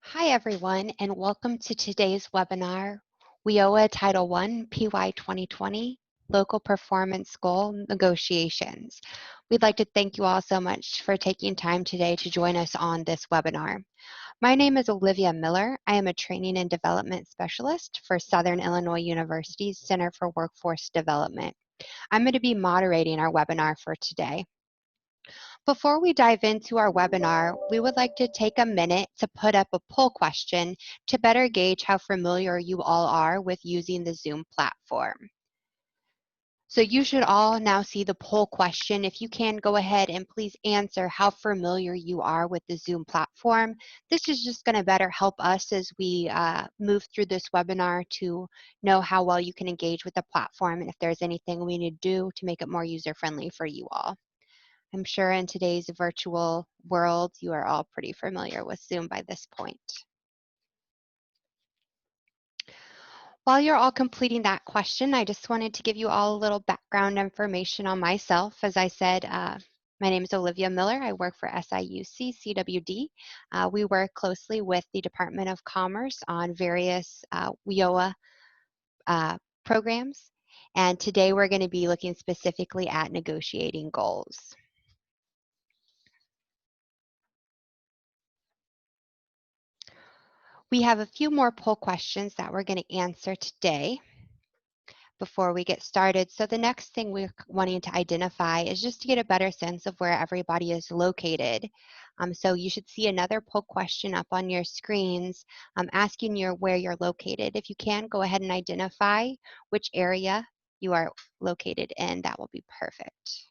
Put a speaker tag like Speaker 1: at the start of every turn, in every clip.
Speaker 1: Hi, everyone, and welcome to today's webinar, WIOA Title I PY 2020 Local Performance Goal Negotiations. We'd like to thank you all so much for taking time today to join us on this webinar. My name is Olivia Miller. I am a Training and Development Specialist for Southern Illinois University's Center for Workforce Development. I'm going to be moderating our webinar for today. Before we dive into our webinar, we would like to take a minute to put up a poll question to better gauge how familiar you all are with using the Zoom platform. So you should all now see the poll question. If you can, go ahead and please answer how familiar you are with the Zoom platform. This is just going to better help us as we move through this webinar to know how well you can engage with the platform and if there's anything we need to do to make it more user-friendly for you all. I'm sure in today's virtual world, you are all pretty familiar with Zoom by this point. While you're all completing that question, I just wanted to give you all a little background information on myself. As I said, my name is Olivia Miller. I work for SIUC CWD. We work closely with the Department of Commerce on various WIOA programs. And today we're going to be looking specifically at negotiating goals. We have a few more poll questions that we're going to answer today before we get started. So the next thing we're wanting to identify is just to get a better sense of where everybody is located. So you should see another poll question up on your screens asking you where you're located. If you can, go ahead and identify which area you are located in. That will be perfect.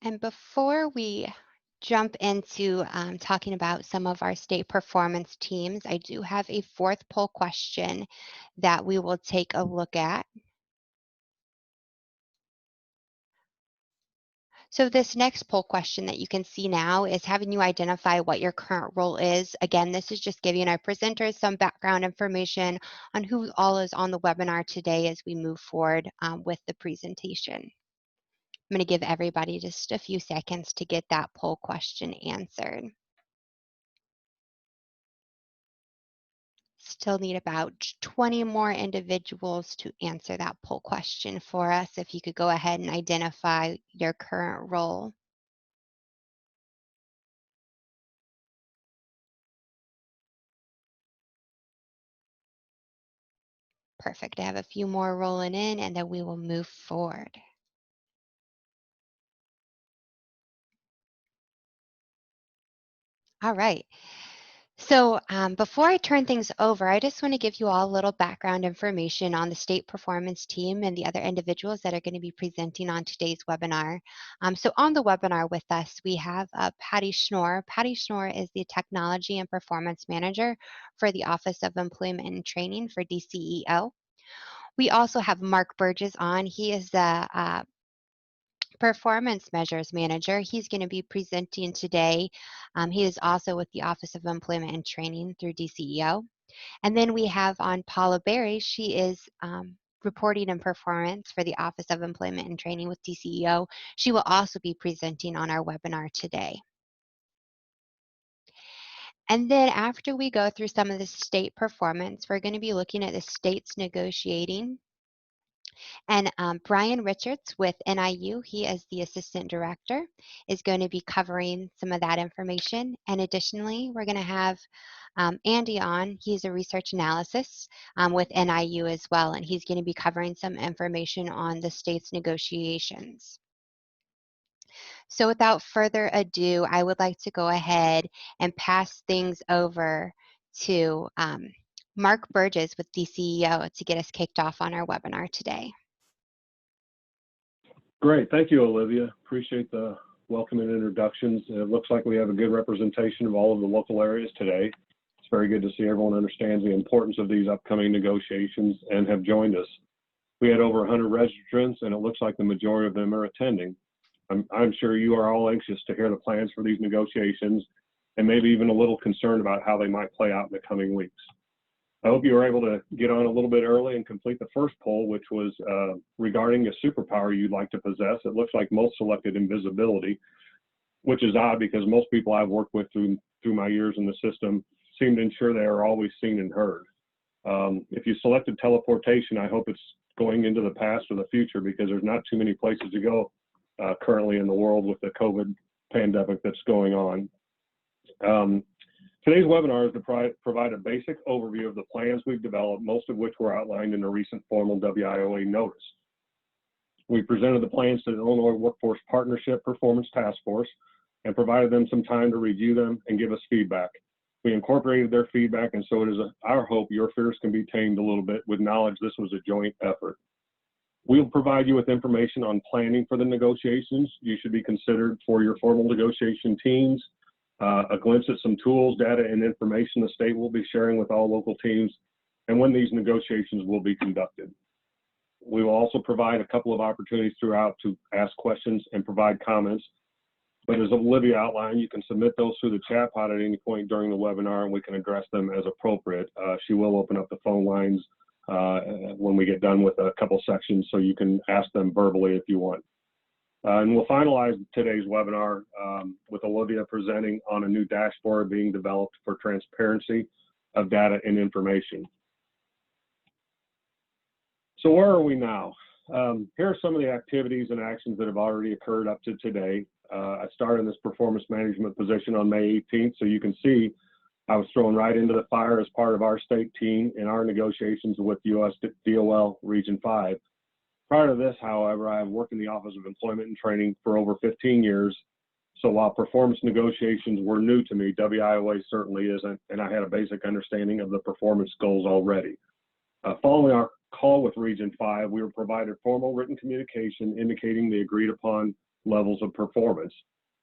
Speaker 1: And before we jump into talking about some of our state performance teams, I do have a fourth poll question that we will take a look at. So this next poll question that you can see now is having you identify what your current role is. Again, this is just giving our presenters some background information on who all is on the webinar today as we move forward with the presentation. I'm going to give everybody just a few seconds to get that poll question answered. Still need about 20 more individuals to answer that poll question for us. If you could go ahead and identify your current role. Perfect. I have a few more rolling in and then we will move forward. All right. So before I turn things over, I just want to give you all a little background information on the state performance team and the other individuals that are going to be presenting on today's webinar. So on the webinar with us, we have Patty Schnorr. Patty Schnorr is the Technology and Performance Manager for the Office of Employment and Training for DCEO. We also have Mark Burgess on. He is the Performance Measures Manager. He's going to be presenting today. He is also with the Office of Employment and Training through DCEO. And then we have on Paula Berry. She is Reporting and Performance for the Office of Employment and Training with DCEO. She will also be presenting on our webinar today. And then after we go through some of the state performance, we're going to be looking at the states negotiating. And Brian Richards with NIU, he is the Assistant Director, is going to be covering some of that information. And additionally, we're going to have Andy on. He's a research analysis with NIU as well, and he's going to be covering some information on the state's negotiations. So without further ado, I would like to go ahead and pass things over to Mark Burgess with DCEO to get us kicked off on our webinar today.
Speaker 2: Great. Thank you, Olivia. Appreciate the welcome and introductions. It looks like we have a good representation of all of the local areas today. It's very good to see everyone understands the importance of these upcoming negotiations and have joined us. We had over 100 registrants, and it looks like the majority of them are attending. I'm sure you are all anxious to hear the plans for these negotiations and maybe even a little concerned about how they might play out in the coming weeks. I hope you were able to get on a little bit early and complete the first poll, which was regarding a superpower you'd like to possess. It looks like most selected invisibility, which is odd because most people I've worked with through my years in the system seem to ensure they are always seen and heard. If you selected teleportation, I hope it's going into the past or the future because there's not too many places to go currently in the world with the COVID pandemic that's going on. Today's webinar is to provide a basic overview of the plans we've developed, most of which were outlined in a recent formal WIOA notice. We presented the plans to the Illinois Workforce Partnership Performance Task Force and provided them some time to review them and give us feedback. We incorporated their feedback, and so it is our hope your fears can be tamed a little bit with knowledge this was a joint effort. We'll provide you with information on planning for the negotiations you should be considered for your formal negotiation teams, a glimpse at some tools, data, and information the state will be sharing with all local teams, and when these negotiations will be conducted. We will also provide a couple of opportunities throughout to ask questions and provide comments. But as Olivia outlined, you can submit those through the chat pod at any point during the webinar, and we can address them as appropriate. She will open up the phone lines when we get done with a couple sections, so you can ask them verbally if you want. And we'll finalize today's webinar with Olivia presenting on a new dashboard being developed for transparency of data and information. So where are we now? Here are some of the activities and actions that have already occurred up to today. I started in this performance management position on May 18th, so you can see I was thrown right into the fire as part of our state team in our negotiations with US DOL Region 5. Prior to this, however, I have worked in the Office of Employment and Training for over 15 years. So while performance negotiations were new to me, WIOA certainly isn't, and I had a basic understanding of the performance goals already. Following our call with Region 5, we were provided formal written communication indicating the agreed upon levels of performance.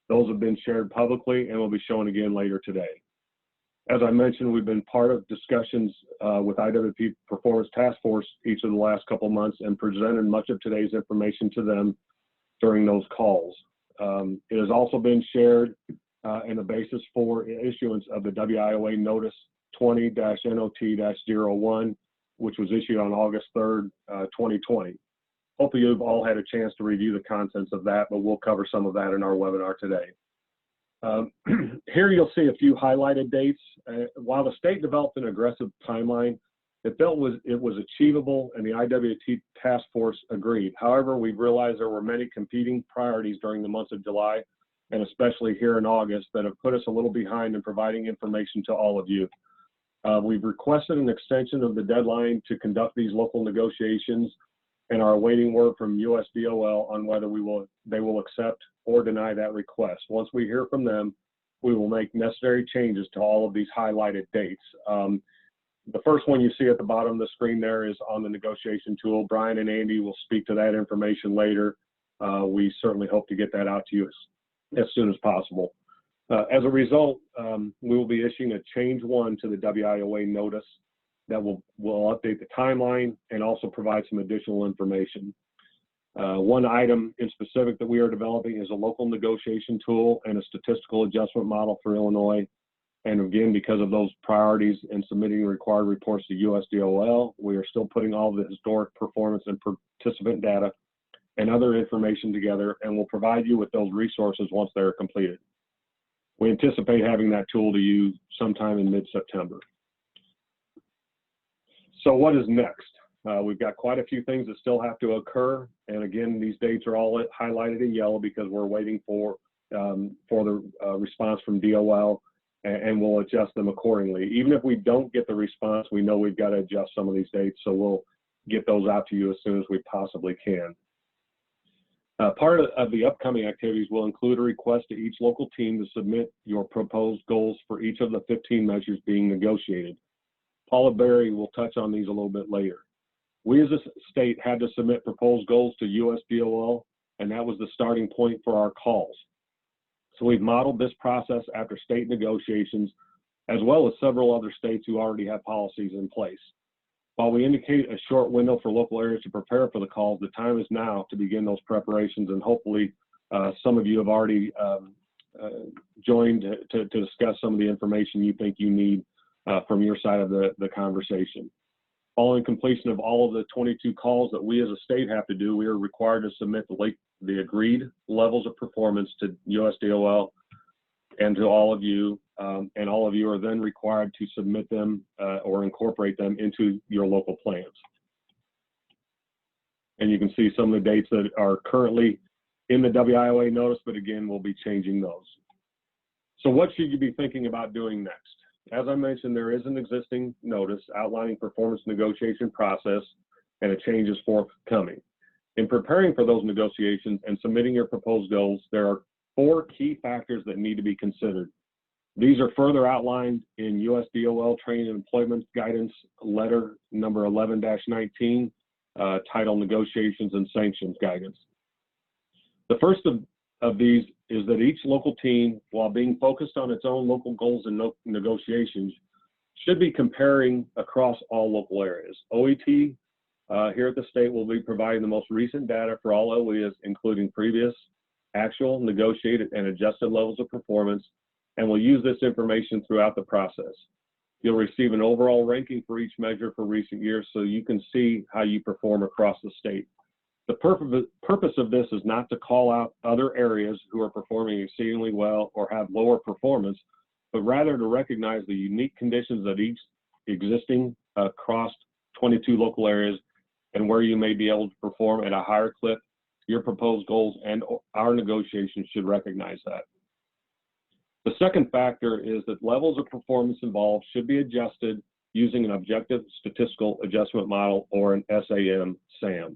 Speaker 2: Those have been shared publicly and will be shown again later today. As I mentioned, we've been part of discussions with IWP Performance Task Force each of the last couple of months and presented much of today's information to them during those calls. It has also been shared in the basis for issuance of the WIOA Notice 20-NOT-01, which was issued on August 3rd, 2020. Hopefully you've all had a chance to review the contents of that, but we'll cover some of that in our webinar today. Here you'll see a few highlighted dates. While the state developed an aggressive timeline, it felt it was achievable and the IWT task force agreed. However, we've realized there were many competing priorities during the months of July and especially here in August that have put us a little behind in providing information to all of you. We've requested an extension of the deadline to conduct these local negotiations and are awaiting word from US DOL on whether they will accept or deny that request. Once we hear from them, we will make necessary changes to all of these highlighted dates. The first one you see at the bottom of the screen there is on the negotiation tool. Brian and Andy will speak to that information later. We certainly hope to get that out to you as soon as possible. As a result, we will be issuing a change 1 to the WIOA notice that will update the timeline and also provide some additional information. One item in specific that we are developing is a local negotiation tool and a statistical adjustment model for Illinois. And again, because of those priorities and submitting required reports to US DOL, we are still putting all the historic performance and participant data and other information together, and we'll provide you with those resources once they're completed. We anticipate having that tool to use sometime in mid-September. So what is next? We've got quite a few things that still have to occur. And again, these dates are all highlighted in yellow because we're waiting for the response from DOL, and we'll adjust them accordingly. Even if we don't get the response, we know we've got to adjust some of these dates. So we'll get those out to you as soon as we possibly can. Part of the upcoming activities will include a request to each local team to submit your proposed goals for each of the 15 measures being negotiated. Paula Berry will touch on these a little bit later. We as a state had to submit proposed goals to US DOL, and that was the starting point for our calls. So we've modeled this process after state negotiations, as well as several other states who already have policies in place. While we indicate a short window for local areas to prepare for the calls, the time is now to begin those preparations, and hopefully some of you have already joined to discuss some of the information you think you need from your side of the conversation. Following completion of all of the 22 calls that we as a state have to do, we are required to submit the agreed levels of performance to USDOL and to all of you, and all of you are then required to submit them or incorporate them into your local plans. And you can see some of the dates that are currently in the WIOA notice, but again, we'll be changing those. So what should you be thinking about doing next? As I mentioned, there is an existing notice outlining performance negotiation process, and a change is forthcoming. In preparing for those negotiations and submitting your proposed goals, there are 4 key factors that need to be considered. These are further outlined in USDOL Training and Employment Guidance Letter number 11-19, titled Negotiations and Sanctions Guidance. The first of these is that each local team, while being focused on its own local goals and negotiations, should be comparing across all local areas. OET here at the state will be providing the most recent data for all OEAs, including previous, actual, negotiated, and adjusted levels of performance, and will use this information throughout the process. You'll receive an overall ranking for each measure for recent years so you can see how you perform across the state. The purpose of this is not to call out other areas who are performing exceedingly well or have lower performance, but rather to recognize the unique conditions that each existing across 22 local areas and where you may be able to perform at a higher clip. Your proposed goals and our negotiations should recognize that. The second factor is that levels of performance involved should be adjusted using an objective statistical adjustment model or an SAM,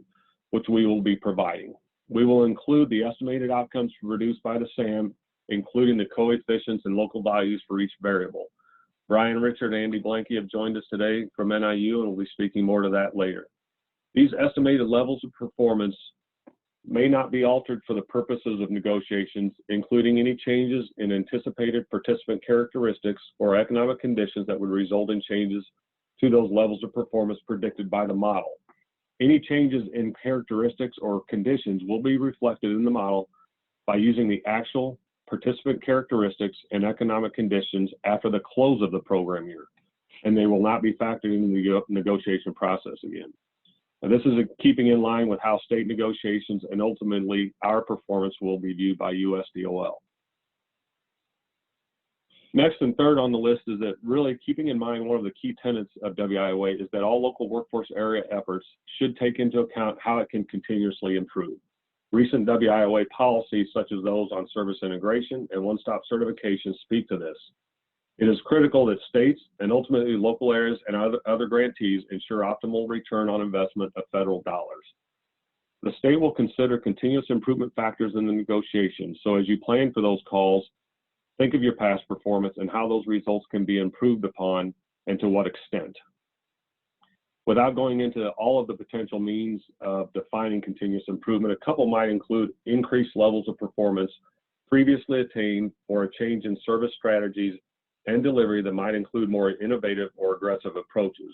Speaker 2: which we will be providing. We will include the estimated outcomes produced by the SAM, including the coefficients and local values for each variable. Brian, Richard, and Andy Blanky have joined us today from NIU and will be speaking more to that later. These estimated levels of performance may not be altered for the purposes of negotiations, including any changes in anticipated participant characteristics or economic conditions that would result in changes to those levels of performance predicted by the model. Any changes in characteristics or conditions will be reflected in the model by using the actual participant characteristics and economic conditions after the close of the program year, and they will not be factored into the negotiation process again. Now, this is keeping in line with how state negotiations and ultimately our performance will be viewed by USDOL. Next and third on the list is that really keeping in mind one of the key tenets of WIOA is that all local workforce area efforts should take into account how it can continuously improve. Recent WIOA policies such as those on service integration and one-stop certification speak to this. It is critical that states and ultimately local areas and other grantees ensure optimal return on investment of federal dollars. The state will consider continuous improvement factors in the negotiations. So as you plan for those calls, think of your past performance and how those results can be improved upon and to what extent. Without going into all of the potential means of defining continuous improvement, a couple might include increased levels of performance previously attained or a change in service strategies and delivery that might include more innovative or aggressive approaches.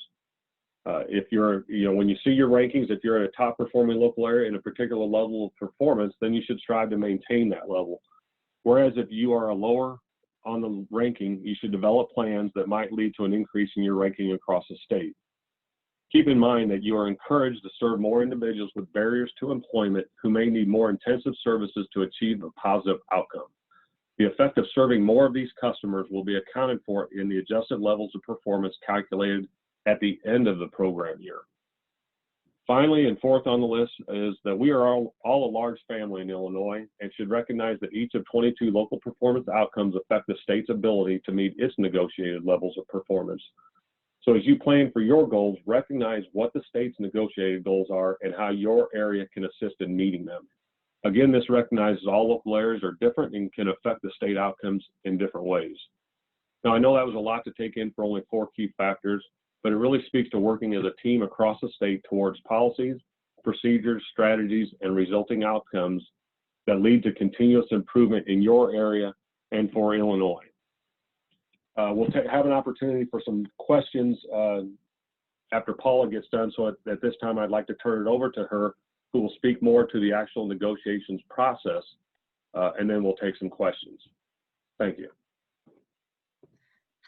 Speaker 2: If you're, when you see your rankings, if you're at a top performing local area in a particular level of performance, then you should strive to maintain that level. Whereas if you are a lower on the ranking, you should develop plans that might lead to an increase in your ranking across the state. Keep in mind that you are encouraged to serve more individuals with barriers to employment who may need more intensive services to achieve a positive outcome. The effect of serving more of these customers will be accounted for in the adjusted levels of performance calculated at the end of the program year. Finally, and fourth on the list is that we are all a large family in Illinois and should recognize that each of 22 local performance outcomes affect the state's ability to meet its negotiated levels of performance. So as you plan for your goals, recognize what the state's negotiated goals are and how your area can assist in meeting them. Again, this recognizes all local areas are different and can affect the state outcomes in different ways. Now, I know that was a lot to take in for only 4 key factors, but it really speaks to working as a team across the state towards policies, procedures, strategies, and resulting outcomes that lead to continuous improvement in your area and for Illinois. We'll have an opportunity for some questions after Paula gets done, so at this time I'd like to turn it over to her, who will speak more to the actual negotiations process, and then we'll take some questions. Thank you.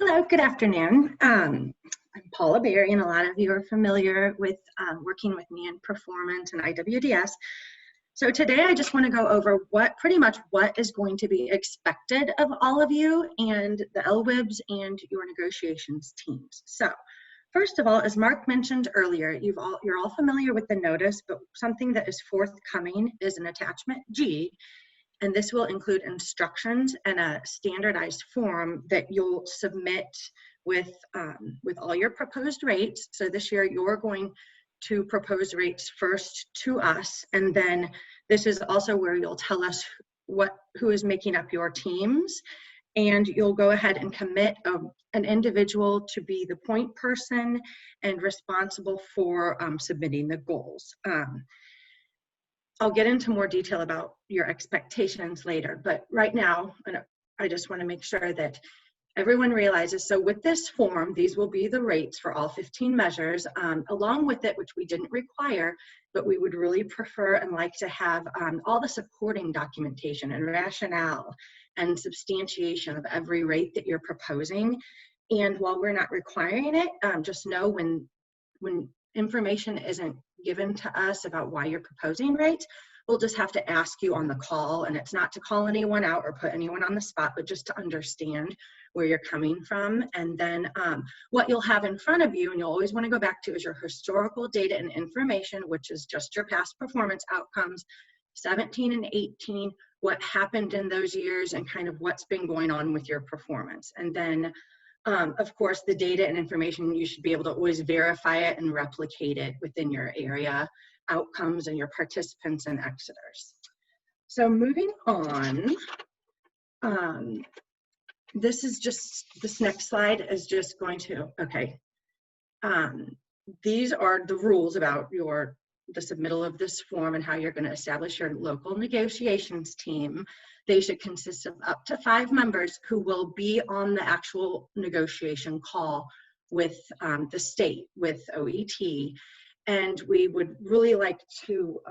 Speaker 3: Hello, good afternoon. I'm Paula Berry, and a lot of you are familiar with working with me in performance and IWDS. So today I just want to go over pretty much what is going to be expected of all of you and the LWIBs and your negotiations teams. So first of all, as Mark mentioned earlier, you're all familiar with the notice, but something that is forthcoming is an attachment G. And this will include instructions and a standardized form that you'll submit with all your proposed rates. So this year you're going to propose rates first to us, and then this is also where you'll tell us who is making up your teams, and you'll go ahead and commit an individual to be the point person and responsible for submitting the goals. I'll get into more detail about your expectations later, but right now, I just want to make sure that everyone realizes, so with this form, these will be the rates for all 15 measures, along with it, which we didn't require, but we would really prefer and like to have all the supporting documentation and rationale and substantiation of every rate that you're proposing. And while we're not requiring it, just know when information isn't given to us about why you're proposing rates, we'll just have to ask you on the call, and it's not to call anyone out or put anyone on the spot, but just to understand where you're coming from. And then what you'll have in front of you, and you'll always want to go back to, is your historical data and information, which is just your past performance outcomes, 17 and 18, what happened in those years, and kind of what's been going on with your performance. And then of course, the data and information, you should be able to always verify it and replicate it within your area outcomes and your participants and exiters. So moving on, this next slide is just going to, okay. These are the rules about the submittal of this form and how you're going to establish your local negotiations team. They should consist of up to 5 members who will be on the actual negotiation call with the state, with OET. And we would really like to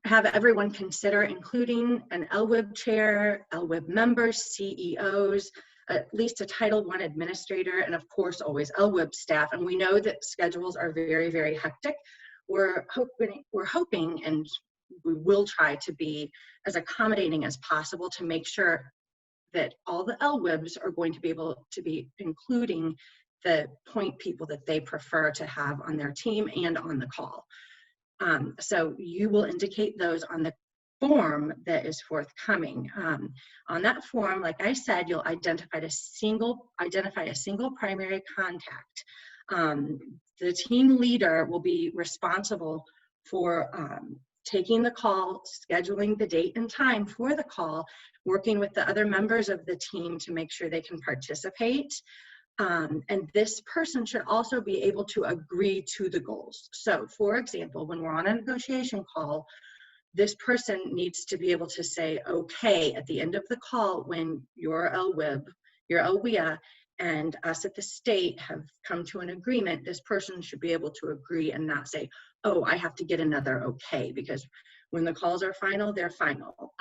Speaker 3: have everyone consider including an LWIB chair, LWIB members, CEOs, at least a Title I administrator, and of course always LWIB staff. And we know that schedules are very, very hectic. We're hoping, and we will try to be as accommodating as possible to make sure that all the LWIBs are going to be able to be including the point people that they prefer to have on their team and on the call. So you will indicate those on the form that is forthcoming. On that form, like I said, you'll identify a single primary contact. The team leader will be responsible for taking the call, scheduling the date and time for the call, working with the other members of the team to make sure they can participate. And this person should also be able to agree to the goals. So for example, when we're on a negotiation call, this person needs to be able to say, okay, at the end of the call, when your LWIB, your LWIA, and us at the state have come to an agreement, this person should be able to agree and not say, oh, I have to get another okay, because when the calls are final, they're final.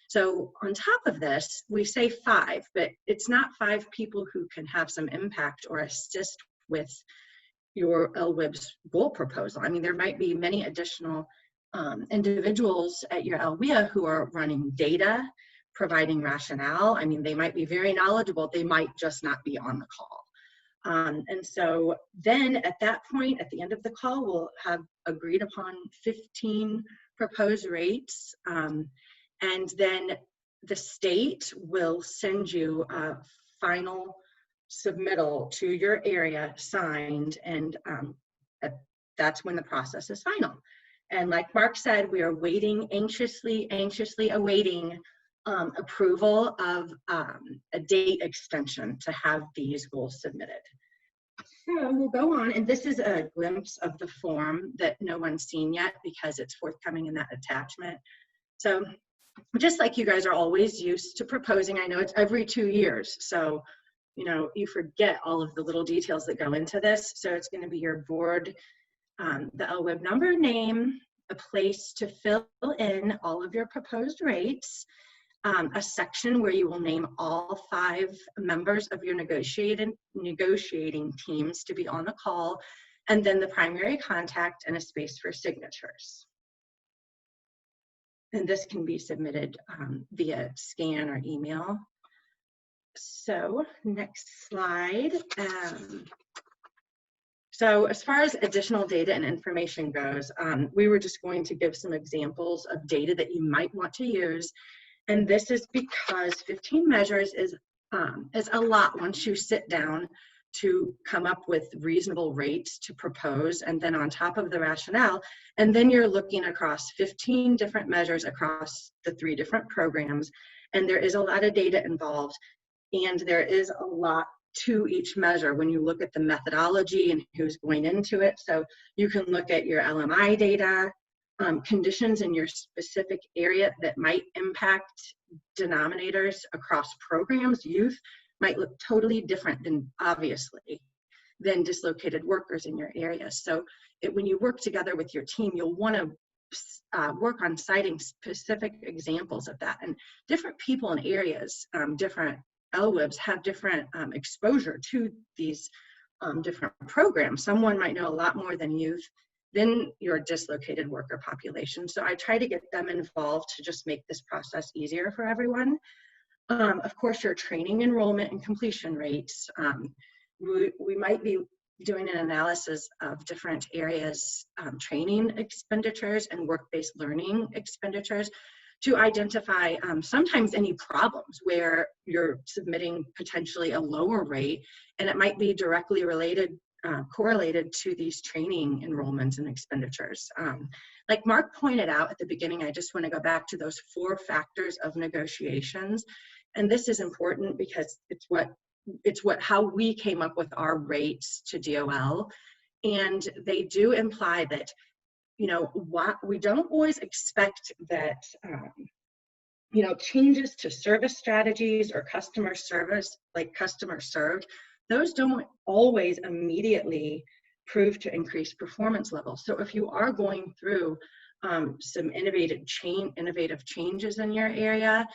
Speaker 3: So on top of this, we say 5, but it's not 5 people who can have some impact or assist with your LWIB's goal proposal. I mean, there might be many additional individuals at your LWIA who are running data, providing rationale. I mean, they might be very knowledgeable, they might just not be on the call. And so then at that point, at the end of the call, we'll have agreed upon 15 proposed rates. And then the state will send you a final submittal to your area signed, and that's when the process is final. And like Mark said, we are waiting, anxiously awaiting approval of a date extension to have these goals submitted. So we'll go on, and this is a glimpse of the form that no one's seen yet because it's forthcoming in that attachment. So just like you guys are always used to proposing, I know it's every 2 years, so you know, you forget all of the little details that go into this. So it's going to be your board, the LWIB number, name, a place to fill in all of your proposed rates, a section where you will name all 5 members of your negotiating teams to be on the call, and then the primary contact and a space for signatures. And this can be submitted via scan or email. So next slide. So as far as additional data and information goes, we were just going to give some examples of data that you might want to use. And this is because 15 measures is a lot once you sit down to come up with reasonable rates to propose, and then on top of the rationale, and then you're looking across 15 different measures across the 3 different programs, and there is a lot of data involved, and there is a lot to each measure when you look at the methodology and who's going into it. So you can look at your LMI data, conditions in your specific area that might impact denominators across programs. Youth might look totally different than, obviously, than dislocated workers in your area. So when you work together with your team, you'll want to work on citing specific examples of that. And different people in areas, different LWIBs have different exposure to these different programs. Someone might know a lot more than youth than your dislocated worker population. So I try to get them involved to just make this process easier for everyone. Of course, your training enrollment and completion rates. We might be doing an analysis of different areas, training expenditures and work-based learning expenditures, to identify sometimes any problems where you're submitting potentially a lower rate, and it might be directly correlated to these training enrollments and expenditures. Like Mark pointed out at the beginning, I just want to go back to those 4 factors of negotiations. And this is important because it's how we came up with our rates to DOL. And they do imply that, you know, we don't always expect that, you know, changes to service strategies or customer service, like customer served, those don't always immediately prove to increase performance levels. So if you are going through some innovative changes in your area,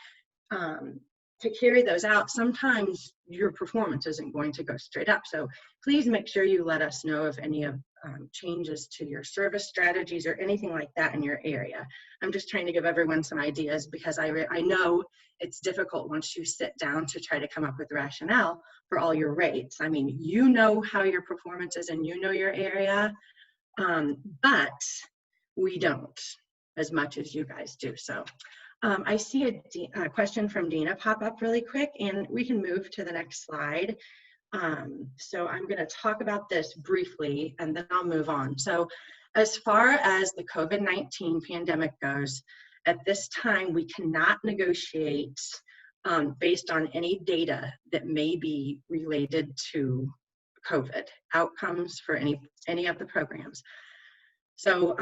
Speaker 3: to carry those out, sometimes your performance isn't going to go straight up. So please make sure you let us know of any of changes to your service strategies or anything like that in your area. I'm just trying to give everyone some ideas, because I know it's difficult once you sit down to try to come up with rationale for all your rates. I mean, you know how your performance is and you know your area, but we don't as much as you guys do. So I see a question from Dina pop up really quick, and we can move to the next slide. So I'm going to talk about this briefly, and then I'll move on. So as far as the COVID-19 pandemic goes, at this time, we cannot negotiate based on any data that may be related to COVID outcomes for any of the programs. So,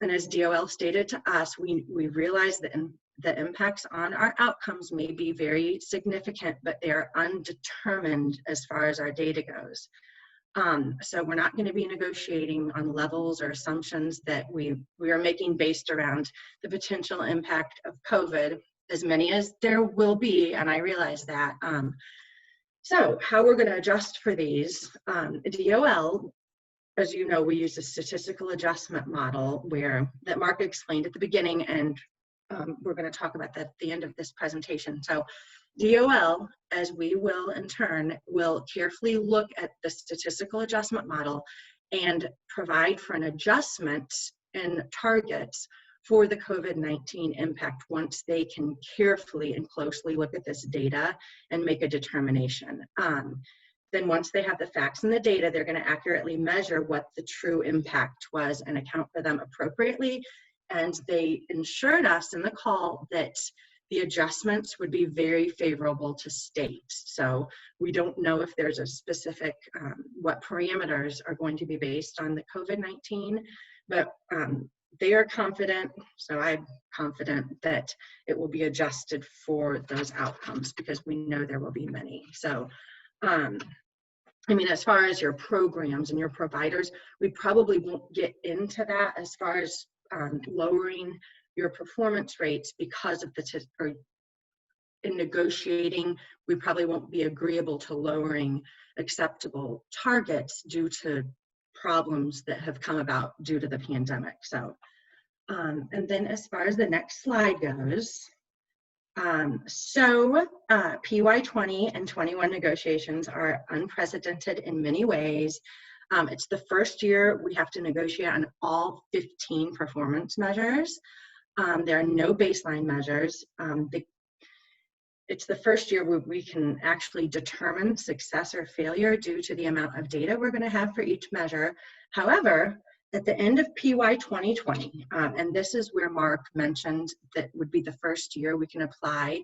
Speaker 3: and as DOL stated to us, we realize that the impacts on our outcomes may be very significant, but they are undetermined as far as our data goes. So we're not going to be negotiating on levels or assumptions that we are making based around the potential impact of COVID, as many as there will be, and I realize that. So how we're going to adjust for these, DOL, as you know, we use a statistical adjustment model that Mark explained at the beginning, and we're going to talk about that at the end of this presentation. So DOL, as we will in turn, will carefully look at the statistical adjustment model and provide for an adjustment in targets for the COVID-19 impact once they can carefully and closely look at this data and make a determination. Then once they have the facts and the data, they're going to accurately measure what the true impact was and account for them appropriately. And they assured us in the call that the adjustments would be very favorable to states. So we don't know if there's a specific, what parameters are going to be based on the COVID-19, but they are confident, so I'm confident that it will be adjusted for those outcomes, because we know there will be many. So, I mean, as far as your programs and your providers, we probably won't get into that as far as lowering your performance rates because of in negotiating, we probably won't be agreeable to lowering acceptable targets due to problems that have come about due to the pandemic. So, and then as far as the next slide goes, PY20 and 21 negotiations are unprecedented in many ways. It's the first year we have to negotiate on all 15 performance measures. There are no baseline measures. It's the first year where we can actually determine success or failure due to the amount of data we're going to have for each measure. However, at the end of PY 2020, and this is where Mark mentioned that would be the first year we can apply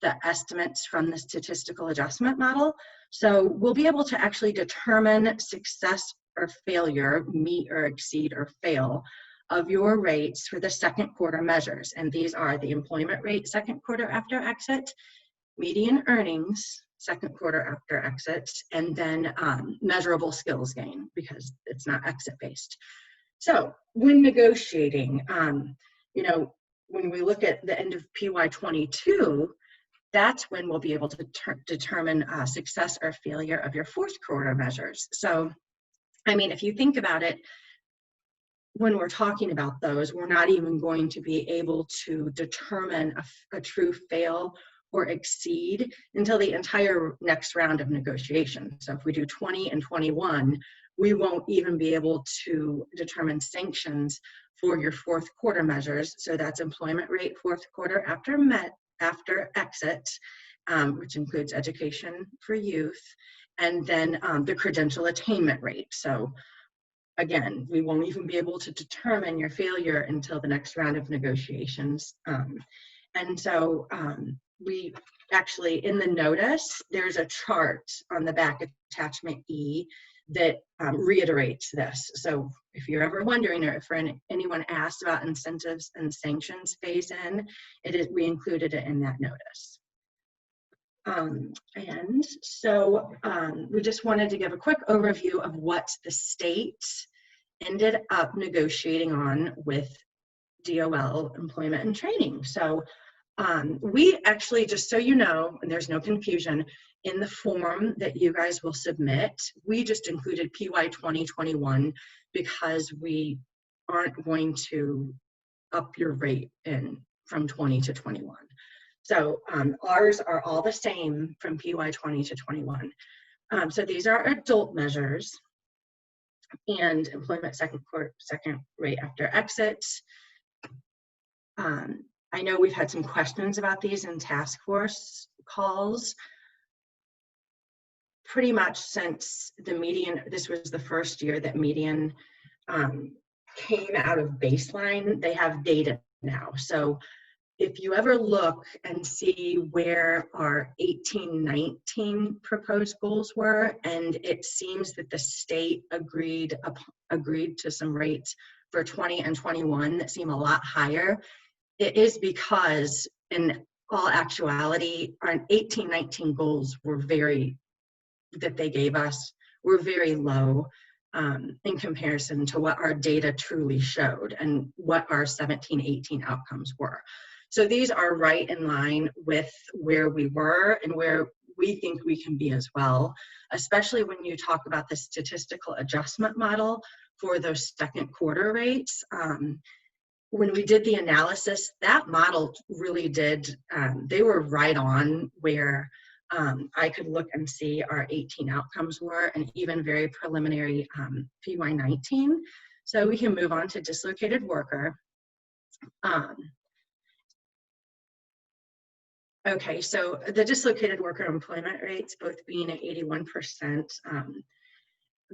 Speaker 3: the estimates from the statistical adjustment model. So we'll be able to actually determine success or failure, meet or exceed or fail, of your rates for the second quarter measures. And these are the employment rate second quarter after exit, median earnings second quarter after exit, and then measurable skills gain, because it's not exit based. So when negotiating, you know, when we look at the end of PY22, that's when we'll be able to determine success or failure of your fourth quarter measures. So, I mean, if you think about it, when we're talking about those, we're not even going to be able to determine a true fail or exceed until the entire next round of negotiation. So if we do 20 and 21, we won't even be able to determine sanctions for your fourth quarter measures. So that's employment rate fourth quarter after exit, which includes education for youth, and then the credential attainment rate. So again, we won't even be able to determine your failure until the next round of negotiations. And so we actually, in the notice, there's a chart on the back, attachment E, that reiterates this. So if you're ever wondering, or if anyone asked about incentives and sanctions phase-in, we included it in that notice. And so we just wanted to give a quick overview of what the state ended up negotiating on with DOL employment and training. So we actually, just so you know, and there's no confusion, in the form that you guys will submit, we just included PY 2021 because we aren't going to up your rate from 20 to 21. So ours are all the same from PY 20 to 21. So these are adult measures and employment second rate after exit. I know we've had some questions about these in task force calls. Pretty much since the median, this was the first year that median came out of baseline, they have data now. So if you ever look and see where our 18-19 proposed goals were, and it seems that the state agreed to some rates for 20 and 21 that seem a lot higher, it is because in all actuality, our 18-19 goals were that they gave us were very low in comparison to what our data truly showed and what our 17-18 outcomes were. So these are right in line with where we were and where we think we can be as well, especially when you talk about the statistical adjustment model for those second quarter rates. When we did the analysis, that model really did, they were right on where I could look and see our 18 outcomes were, and even very preliminary PY19. So we can move on to dislocated worker. Okay, so the dislocated worker employment rates both being at 81%.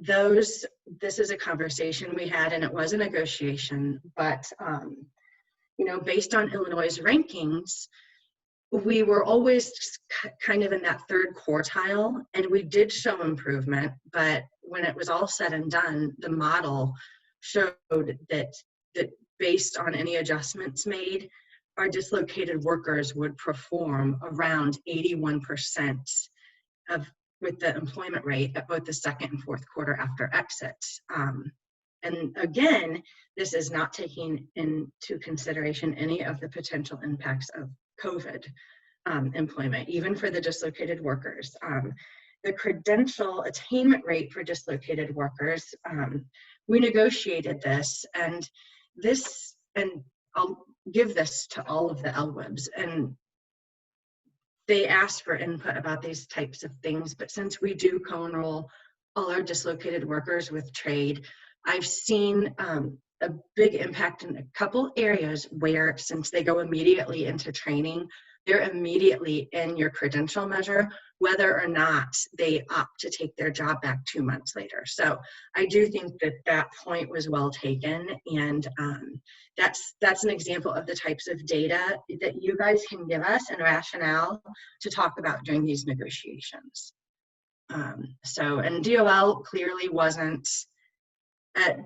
Speaker 3: This is a conversation we had, and it was a negotiation, but you know, based on Illinois' rankings, we were always kind of in that third quartile, and we did show improvement, but when it was all said and done, the model showed that based on any adjustments made, our dislocated workers would perform around 81% with the employment rate at both the second and fourth quarter after exit. And again, this is not taking into consideration any of the potential impacts of COVID. employment, even for the dislocated workers. The credential attainment rate for dislocated workers, we negotiated this, and I'll give this to all of the LWIBs, and they asked for input about these types of things, but since we do co-enroll all our dislocated workers with trade, I've seen a big impact in a couple areas where, since they go immediately into training, they're immediately in your credential measure, whether or not they opt to take their job back 2 months later. So I do think that that point was well taken, and that's an example of the types of data that you guys can give us and rationale to talk about during these negotiations. And DOL clearly wasn't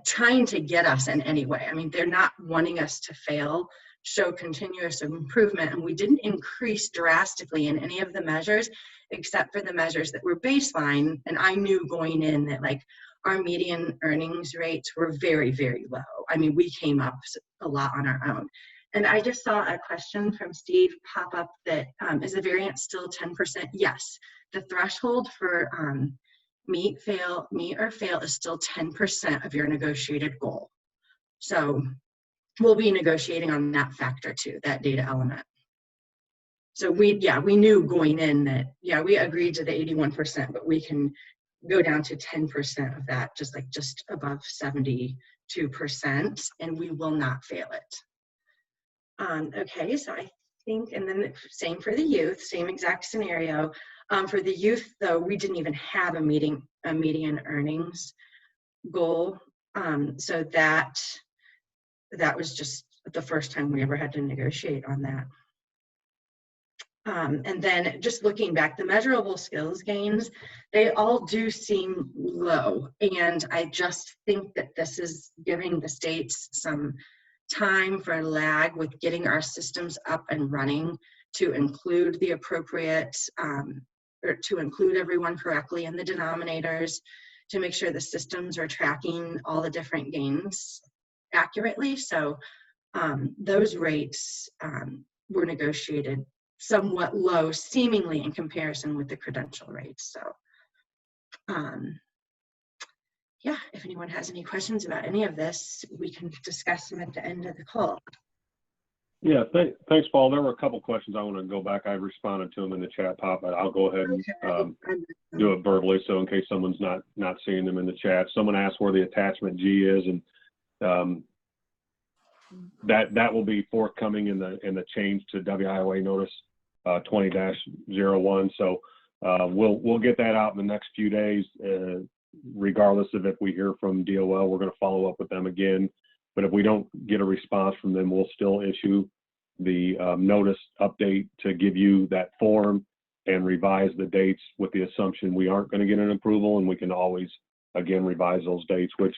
Speaker 3: trying to get us in any way. I mean, they're not wanting us to fail, show continuous improvement, and we didn't increase drastically in any of the measures except for the measures that were baseline. And I knew going in that, like, our median earnings rates were very, very low. I mean, we came up a lot on our own. And I just saw a question from Steve pop up that is the variance still 10%? Yes, the threshold for meet or fail is still 10% of your negotiated goal. So we'll be negotiating on that factor too, that data element. So we knew going in that, we agreed to the 81%, but we can go down to 10% of that, just above 72%, and we will not fail it. Okay, so I think, and then the same for the youth, same exact scenario. For the youth, though, we didn't even have a median earnings goal. So that was just the first time we ever had to negotiate on that. And then just looking back, the measurable skills gains, they all do seem low. And I just think that this is giving the states some time for lag with getting our systems up and running to include the appropriate, or to include everyone correctly in the denominators, to make sure the systems are tracking all the different gains accurately. So those rates were negotiated somewhat low, seemingly, in comparison with the credential rates. So yeah, if anyone has any questions about any of this, we can discuss them at the end of the call.
Speaker 2: Yeah, thanks, Paul. There were a couple questions I want to go back. I responded to them in the chat pop, but I'll go ahead and do it verbally, so in case someone's not seeing them in the chat. Someone asked where the attachment G is, and that will be forthcoming in the change to WIOA notice 20-01. So we'll get that out in the next few days. Regardless of if we hear from DOL, we're going to follow up with them again. But if we don't get a response from them, we'll still issue the notice update to give you that form and revise the dates with the assumption we aren't going to get an approval, and we can always, again, revise those dates, which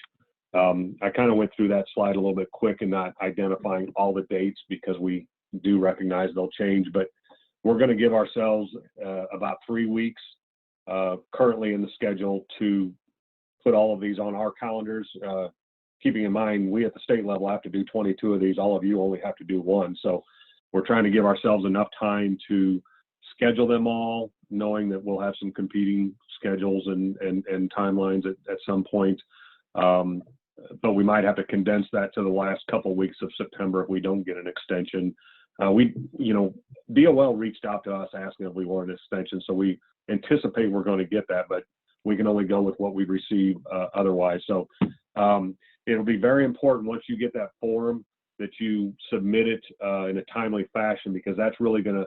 Speaker 2: I kind of went through that slide a little bit quick and not identifying all the dates because we do recognize they'll change. But we're going to give ourselves about 3 weeks currently in the schedule to put all of these on our calendars. Keeping in mind, we at the state level have to do 22 of these. All of you only have to do 1. So we're trying to give ourselves enough time to schedule them all, knowing that we'll have some competing schedules and timelines at some point. But we might have to condense that to the last couple of weeks of September if we don't get an extension. DOL reached out to us asking if we want an extension, so we anticipate we're going to get that, but we can only go with what we receive otherwise. So it'll be very important once you get that form that you submit it in a timely fashion, because that's really going to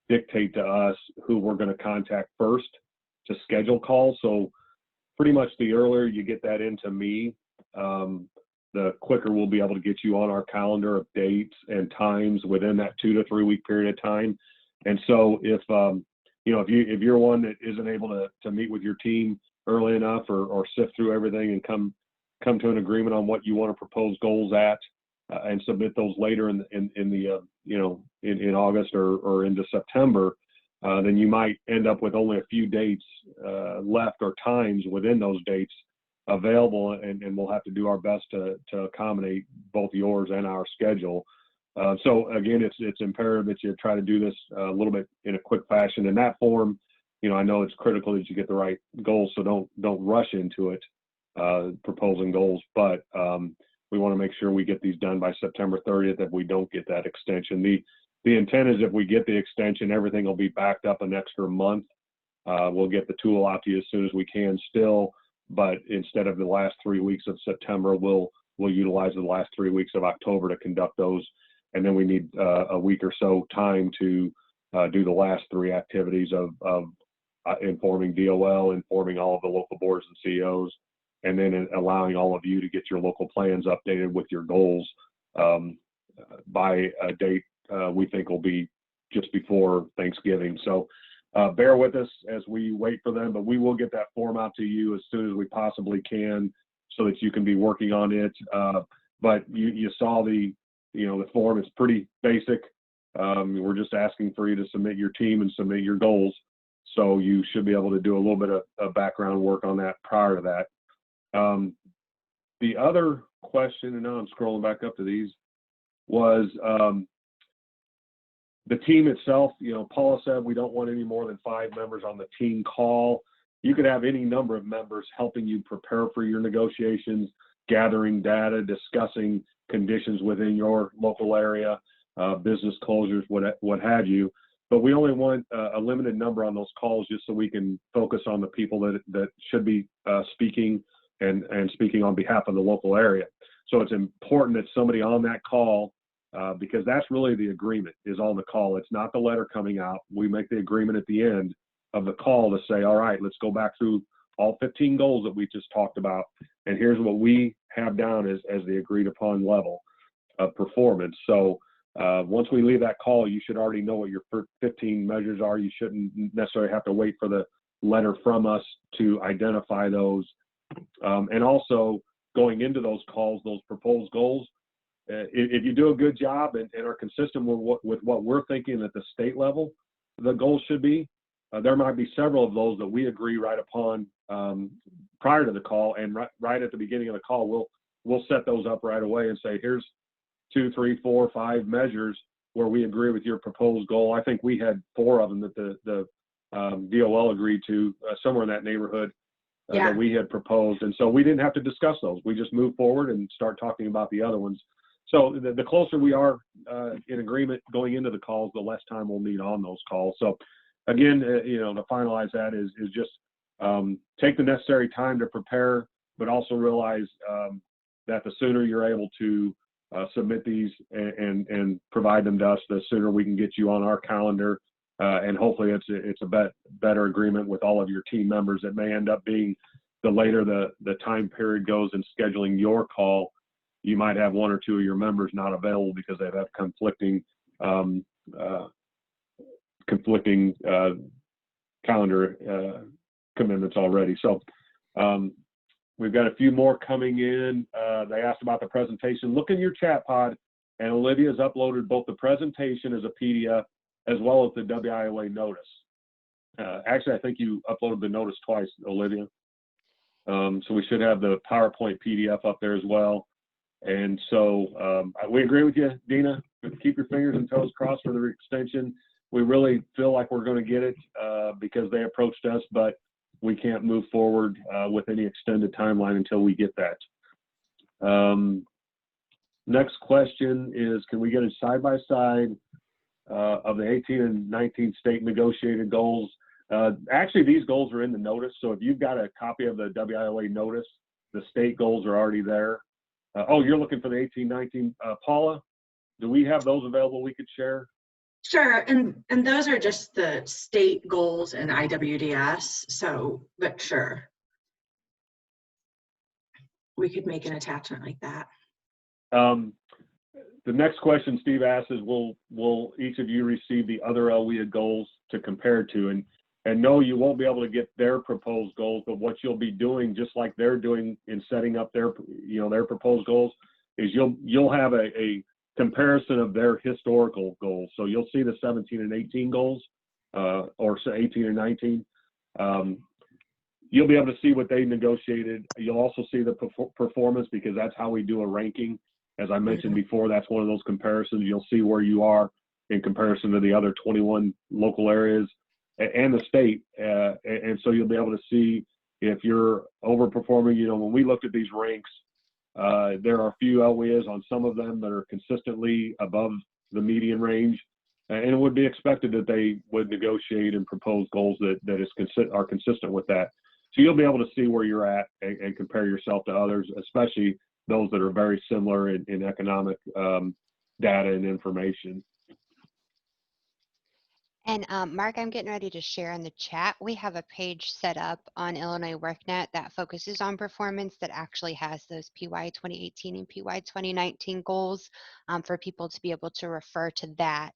Speaker 2: dictate to us who we're going to contact first to schedule calls. So pretty much the earlier you get that into me, the quicker we'll be able to get you on our calendar of dates and times within that 2 to 3 week period of time. And so if you're one that isn't able to meet with your team early enough or sift through everything and come to an agreement on what you want to propose goals at and submit those later in August or into September, then you might end up with only a few dates left or times within those dates available, and we'll have to do our best to accommodate both yours and our schedule. So again, it's imperative that you try to do this a little bit in a quick fashion. In that form, I know it's critical that you get the right goals, so don't rush into it, proposing goals. But we want to make sure we get these done by September 30th. If we don't get that extension, the intent is if we get the extension, everything will be backed up an extra month. We'll get the tool out to you as soon as we can still, but instead of the last 3 weeks of September, we'll utilize the last 3 weeks of October to conduct those. And then we need a week or so time to do the last 3 activities of informing DOL, informing all of the local boards and CEOs, and then allowing all of you to get your local plans updated with your goals by a date we think will be just before Thanksgiving. So bear with us as we wait for them, but we will get that form out to you as soon as we possibly can so that you can be working on it. But you saw the form. It's pretty basic. We're just asking for you to submit your team and submit your goals. So you should be able to do a little bit of background work on that prior to that. The other question, and now I'm scrolling back up to these, was the team itself. Paula said we don't want any more than 5 members on the team call. You could have any number of members helping you prepare for your negotiations, gathering data, discussing conditions within your local area, business closures, what have you. But we only want a limited number on those calls just so we can focus on the people that should be speaking and speaking on behalf of the local area. So it's important that somebody on that call, because that's really the agreement, is on the call. It's not the letter coming out. We make the agreement at the end of the call to say, all right, let's go back through all 15 goals that we just talked about, and here's what we have down as the agreed upon level of performance. So once we leave that call, you should already know what your 15 measures are. You shouldn't necessarily have to wait for the letter from us to identify those. And also going into those calls, those proposed goals, if you do a good job and are consistent with what we're thinking at the state level, the goals should be, there might be several of those that we agree right upon prior to the call, and right at the beginning of the call, we'll set those up right away and say, here's 2, 3, 4, 5 measures where we agree with your proposed goal. I think we had 4 of them that the DOL agreed to, somewhere in that neighborhood that we had proposed. And so we didn't have to discuss those. We just moved forward and start talking about the other ones. So the closer we are in agreement going into the calls, the less time we'll need on those calls. So again, to finalize that is just take the necessary time to prepare, but also realize that the sooner you're able to submit these and provide them to us, the sooner we can get you on our calendar. And hopefully it's a better agreement with all of your team members. It may end up being the later the time period goes in scheduling your call, you might have 1 or 2 of your members not available because they have conflicting calendar commitments already. So we've got a few more coming in. They asked about the presentation. Look in your chat pod, and Olivia's uploaded both the presentation as a PDF as well as the WIOA notice. Actually, I think you uploaded the notice twice, Olivia. So we should have the PowerPoint PDF up there as well. And so we agree with you, Dina. Keep your fingers and toes crossed for the extension. We really feel like we're going to get it because they approached us, but we can't move forward with any extended timeline until we get that. Next question is, can we get a side-by-side of the 18 and 19 state negotiated goals? Actually, these goals are in the notice. So if you've got a copy of the WIOA notice, the state goals are already there. Oh, you're looking for the 18, 19. Paula, do we have those available we could share?
Speaker 3: Sure, and those are just the state goals in IWDS, so, but sure. We could make an attachment like that.
Speaker 2: The next question Steve asks is, will each of you receive the other LWIA goals to compare to? And no, you won't be able to get their proposed goals, but what you'll be doing, just like they're doing in setting up their proposed goals, is you'll have a comparison of their historical goals. So you'll see the 17 and 18 goals, or 18 and 19. You'll be able to see what they negotiated. You'll also see the performance, because that's how we do a ranking. As I mentioned before, that's one of those comparisons. You'll see where you are in comparison to the other 21 local areas and the state. And so you'll be able to see if you're overperforming. You know, when we looked at these ranks, there are a few LWIAs on some of them that are consistently above the median range. And it would be expected that they would negotiate and propose goals that are consistent with that. So you'll be able to see where you're at and compare yourself to others, especially those that are very similar in economic data and information.
Speaker 1: And Mark, I'm getting ready to share in the chat. We have a page set up on Illinois WorkNet that focuses on performance that actually has those PY 2018 and PY 2019 goals for people to be able to refer to that.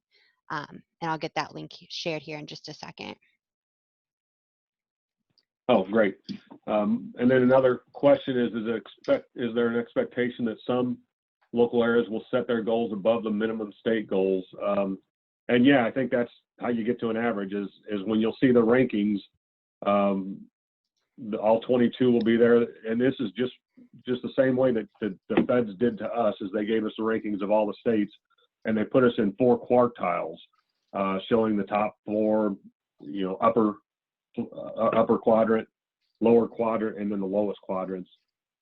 Speaker 1: And I'll get that link shared here in just a second.
Speaker 2: Oh, great. And then another question is there an expectation that some local areas will set their goals above the minimum state goals? And yeah, I think that's how you get to an average is when you'll see the rankings, all 22 will be there. And this is just the same way that the feds did to us, is they gave us the rankings of all the states, and they put us in 4 quartiles, showing the top 4, you know, upper quadrant, lower quadrant, and then the lowest quadrants.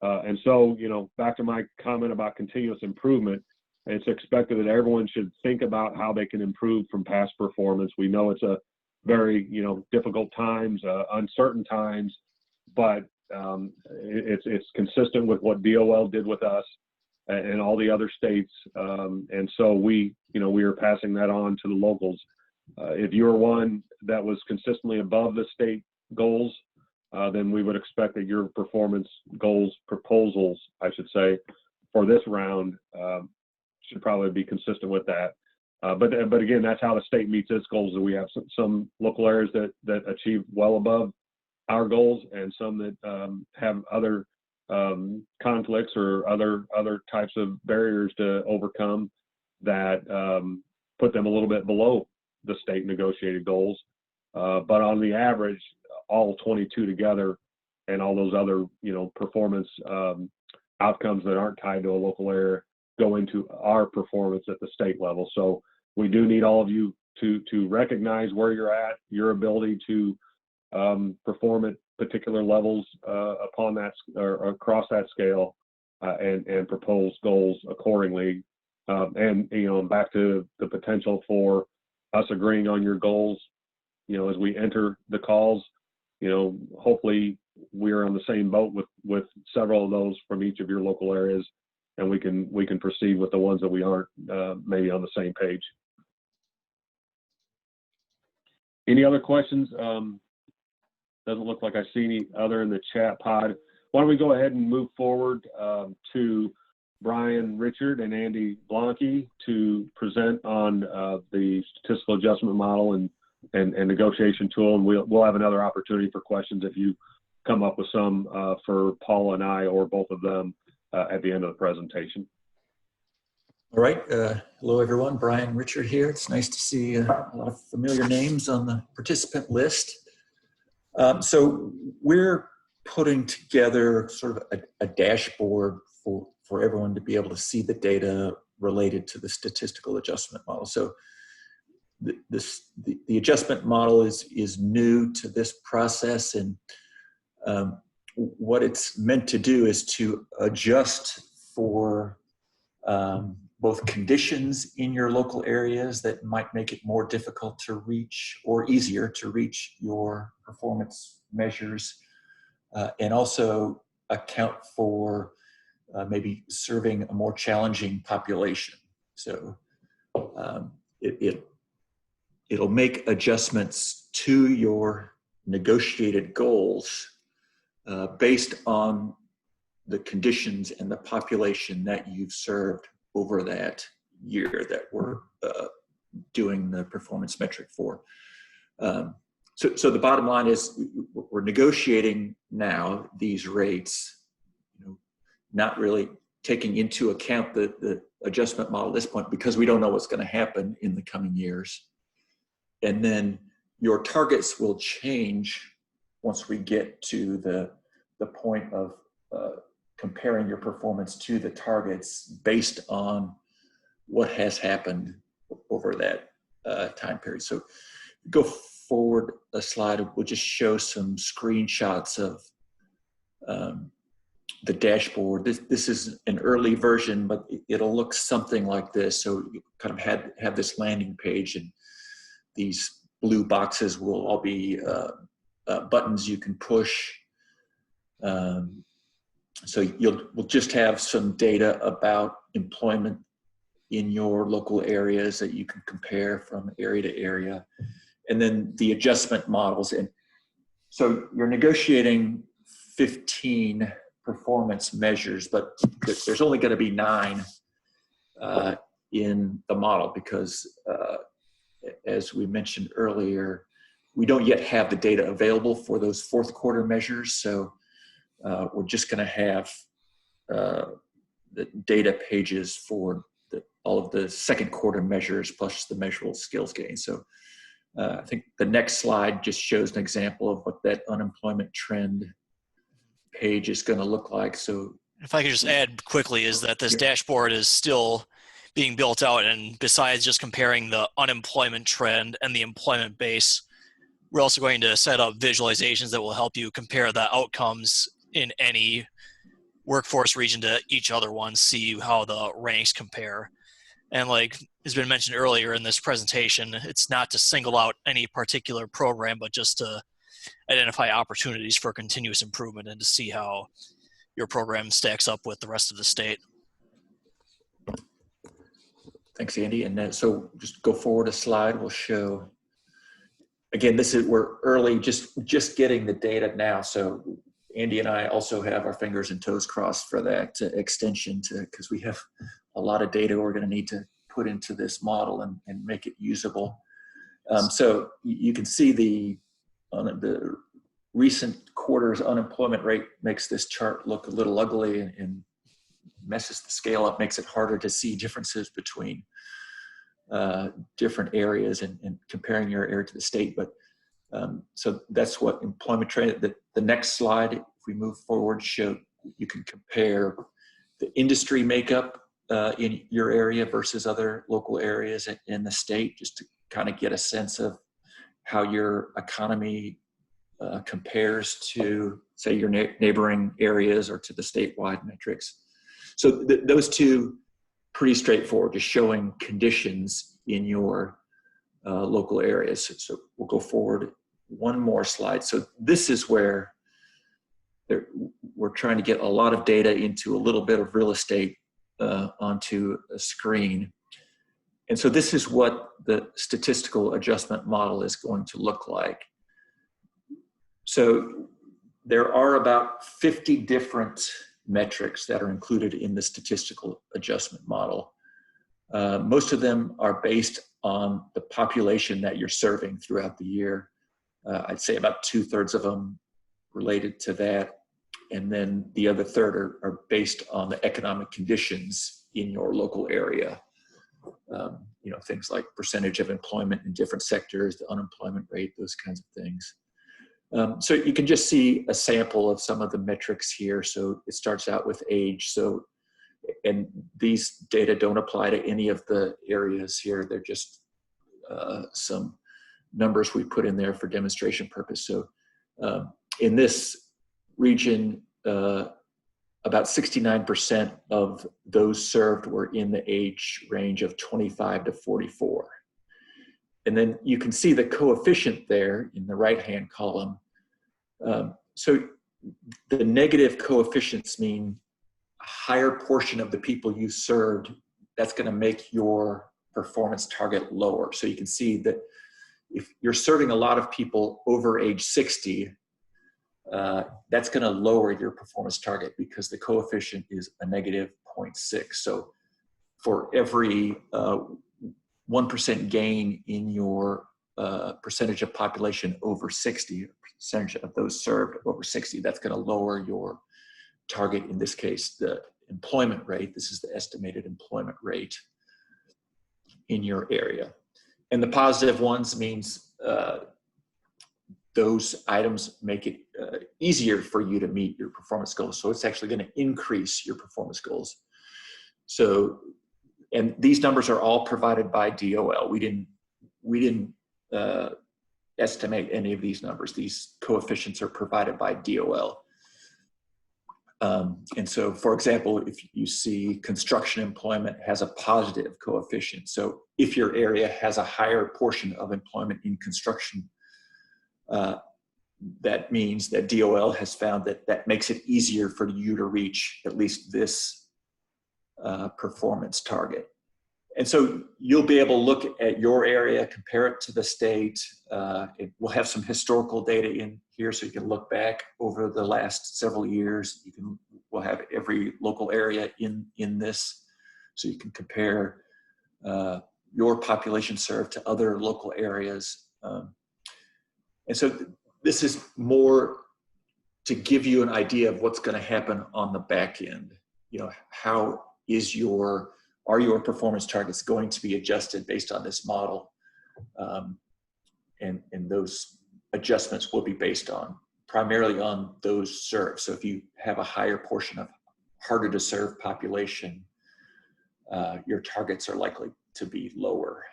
Speaker 2: And so, you know, back to my comment about continuous improvement, it's expected that everyone should think about how they can improve from past performance. We know it's a very, you know, difficult times, uncertain times, but it's consistent with what DOL did with us and all the other states. And so we are passing that on to the locals. If you're one that was consistently above the state goals, then we would expect that your performance goals, proposals, I should say, for this round should probably be consistent with that. But again, that's how the state meets its goals. We have some local areas that achieve well above our goals, and some that have other conflicts or other types of barriers to overcome that put them a little bit below the state negotiated goals. But on the average, all 22 together and all those other, you know, performance outcomes that aren't tied to a local area go into our performance at the state level. So we do need all of you to recognize where you're at, your ability to perform at particular levels upon that or across that scale, and propose goals accordingly. And, you know, back to the potential for us agreeing on your goals, you know, as we enter the calls, you know, hopefully we're on the same boat with several of those from each of your local areas, and we can proceed with the ones that we aren't maybe on the same page. Any other questions? Doesn't look like I see any other in the chat pod. Why don't we go ahead and move forward to Brian Richard and Andy Blanke to present on the statistical adjustment model and negotiation tool, and we'll have another opportunity for questions if you come up with some for Paula and I or both of them at the end of the presentation.
Speaker 4: All right. Hello, everyone. Brian Richard here. It's nice to see a lot of familiar names on the participant list. So we're putting together sort of a dashboard for everyone to be able to see the data related to the statistical adjustment model. So the adjustment model is new to this process, and what it's meant to do is to adjust for both conditions in your local areas that might make it more difficult to reach or easier to reach your performance measures, and also account for maybe serving a more challenging population. So it'll make adjustments to your negotiated goals based on the conditions and the population that you've served over that year that we're doing the performance metric for. So the bottom line is we're negotiating now these rates, you know, not really taking into account the adjustment model at this point because we don't know what's going to happen in the coming years. And then your targets will change once we get to the point of comparing your performance to the targets based on what has happened over that time period. So go forward a slide, we'll just show some screenshots of the dashboard. This is an early version, but it'll look something like this. So you kind of have this landing page, and these blue boxes will all be buttons you can push. So we'll just have some data about employment in your local areas that you can compare from area to area. And then the adjustment models. And so you're negotiating 15 performance measures, but there's only going to be 9 in the model because, as we mentioned earlier, we don't yet have the data available for those fourth quarter measures. So we're just going to have the data pages for all of the second quarter measures plus the measurable skills gain. So I think the next slide just shows an example of what that unemployment trend page is going to look like. So
Speaker 5: if I could just add quickly, is that this dashboard is still being built out, and besides just comparing the unemployment trend and the employment base, we're also going to set up visualizations that will help you compare the outcomes in any workforce region to each other one, see how the ranks compare. And like has been mentioned earlier in this presentation, it's not to single out any particular program, but just to identify opportunities for continuous improvement and to see how your program stacks up with the rest of the state.
Speaker 4: Thanks, Andy. And so just go forward a slide. We'll show, again, we're early, just getting the data now. So Andy and I also have our fingers and toes crossed for that extension because we have a lot of data we're going to need to put into this model and make it usable. So you can see the recent quarter's unemployment rate makes this chart look a little ugly and messes the scale up, makes it harder to see differences between different areas and comparing your area to the state. But so that's what employment trend. The next slide, if we move forward, show you can compare the industry makeup in your area versus other local areas in the state, just to kind of get a sense of how your economy compares to, say, your neighboring areas or to the statewide metrics. So those two, pretty straightforward, just showing conditions in your local areas. So we'll go forward one more slide. So this is where we're trying to get a lot of data into a little bit of real estate onto a screen. And so this is what the statistical adjustment model is going to look like. So there are about 50 different metrics that are included in the statistical adjustment model. Most of them are based on the population that you're serving throughout the year. I'd say about 2/3 of them related to that. And then the other third are based on the economic conditions in your local area. Things like percentage of employment in different sectors, the unemployment rate, those kinds of things. So you can just see a sample of some of the metrics here. So it starts out with age. So, and these data don't apply to any of the areas here. They're just some numbers we put in there for demonstration purpose. So in this region, about 69% of those served were in the age range of 25 to 44. And then you can see the coefficient there in the right-hand column. So the negative coefficients mean a higher portion of the people you served, that's going to make your performance target lower. So you can see that if you're serving a lot of people over age 60, that's going to lower your performance target because the coefficient is a -0.6. So for every 1% gain in your percentage of population over 60, percentage of those served over 60, that's going to lower your target, in this case, the employment rate. This is the estimated employment rate in your area. And the positive ones means those items make it easier for you to meet your performance goals. So it's actually going to increase your performance goals. So, and these numbers are all provided by DOL. We didn't estimate any of these numbers. These coefficients are provided by DOL. And so, for example, if you see construction employment has a positive coefficient. So if your area has a higher portion of employment in construction, that means that DOL has found that that makes it easier for you to reach at least this performance target. And so you'll be able to look at your area, compare it to the state. We'll have some historical data in here so you can look back over the last several years. We'll have every local area in this, so you can compare your population served to other local areas. And so this is more to give you an idea of what's going to happen on the back end. You know, are your performance targets going to be adjusted based on this model? And those adjustments will be based on primarily on those served. So if you have a higher portion of harder to serve population, your targets are likely to be lower.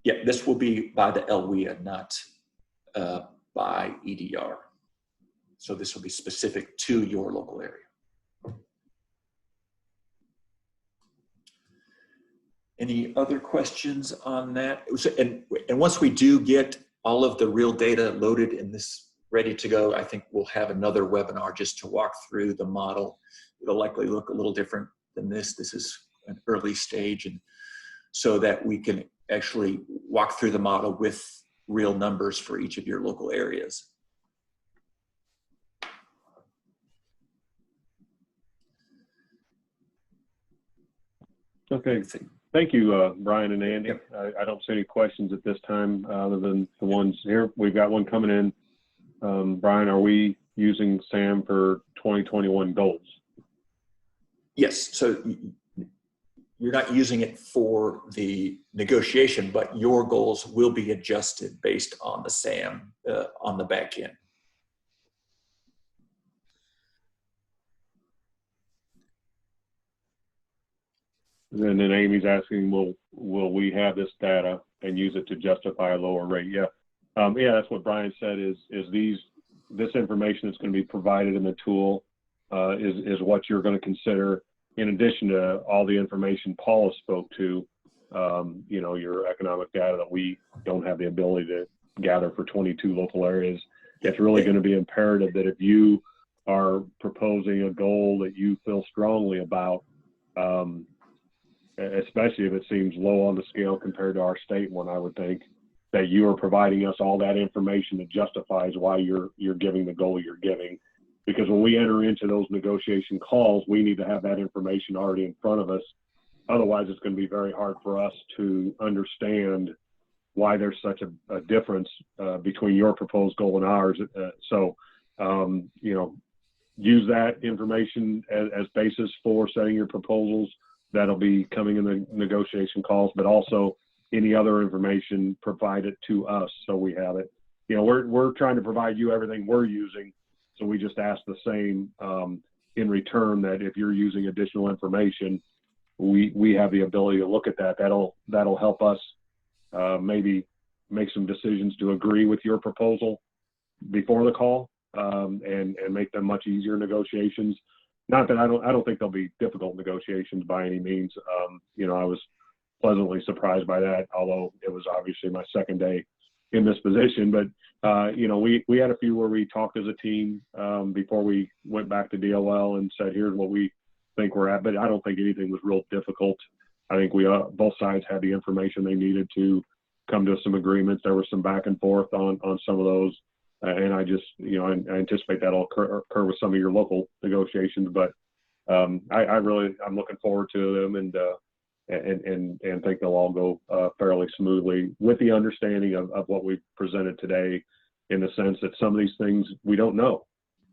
Speaker 4: Yeah, this will be by the LWIA, not by EDR. So this will be specific to your local area. Any other questions on that? And once we do get all of the real data loaded and this ready to go, I think we'll have another webinar just to walk through the model. It'll likely look a little different than this. This is an early stage, and so that we can actually walk through the model with real numbers for each of your local areas.
Speaker 2: Okay. Thank you, Brian and Andy. Yep. I don't see any questions at this time other than the ones here. We've got one coming in. Brian, are we using SAM for 2021 goals?
Speaker 4: Yes. So you're not using it for the negotiation, but your goals will be adjusted based on the SAM on the back end.
Speaker 2: And then Amy's asking, will we have this data and use it to justify a lower rate? Yeah, yeah, that's what Brian said. Is this information that's going to be provided in the tool is what you're going to consider in addition to all the information Paula spoke to. You know, your economic data that we don't have the ability to gather for 22 local areas. It's really going to be imperative that if you are proposing a goal that you feel strongly about, especially if it seems low on the scale compared to our state one, I would think that you are providing us all that information that justifies why you're giving the goal you're giving. Because when we enter into those negotiation calls, we need to have that information already in front of us. Otherwise, it's going to be very hard for us to understand why there's such a difference between your proposed goal and ours. You know, use that information as basis for setting your proposals. That'll be coming in the negotiation calls, but also any other information, provide it to us so we have it. You know, we're trying to provide you everything we're using, so we just ask the same in return, that if you're using additional information, we have the ability to look at that. That'll help us maybe make some decisions to agree with your proposal before the call and make them much easier negotiations. Not that I don't think they'll be difficult negotiations by any means. You know, I was pleasantly surprised by that, although it was obviously my second day in this position. But you know, we had a few where we talked as a team before we went back to DOL and said, here's what we think we're at. But I don't think anything was real difficult. I think we both sides had the information they needed to come to some agreements. There was some back and forth on some of those. And I just, you know, I anticipate that'll occur with some of your local negotiations. But I'm looking forward to them and think they'll all go fairly smoothly, with the understanding of what we've presented today, in the sense that some of these things we don't know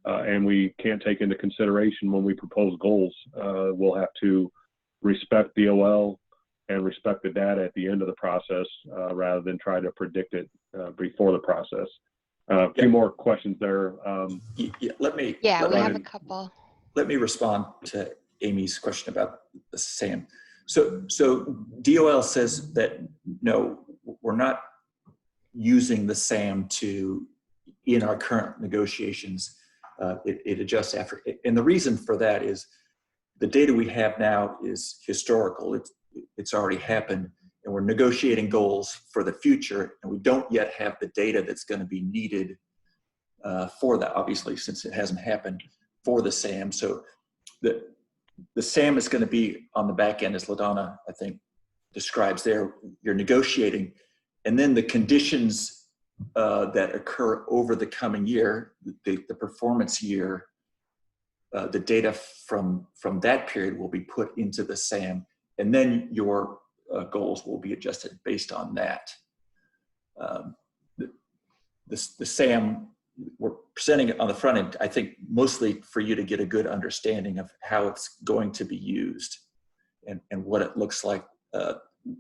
Speaker 2: and we can't take into consideration when we propose goals. We'll have to respect DOL and respect the data at the end of the process rather than try to predict it before the process. A few more questions there.
Speaker 4: Let me
Speaker 1: Yeah, we have a
Speaker 2: ahead.
Speaker 1: couple.
Speaker 4: let me respond to Amy's question about the SAM. So DOL says that no, we're not using the SAM in our current negotiations. It adjusts after, and the reason for that is the data we have now is historical. It's already happened, and we're negotiating goals for the future, and we don't yet have the data that's going to be needed for that, obviously, since it hasn't happened for the SAM. So the SAM is going to be on the back end, as LaDonna, I think, describes there. You're negotiating, and then the conditions that occur over the coming year, the performance year, the data from that period will be put into the SAM, and then your goals will be adjusted based on that. The SAM, we're presenting it on the front end, I think, mostly for you to get a good understanding of how it's going to be used and what it looks like.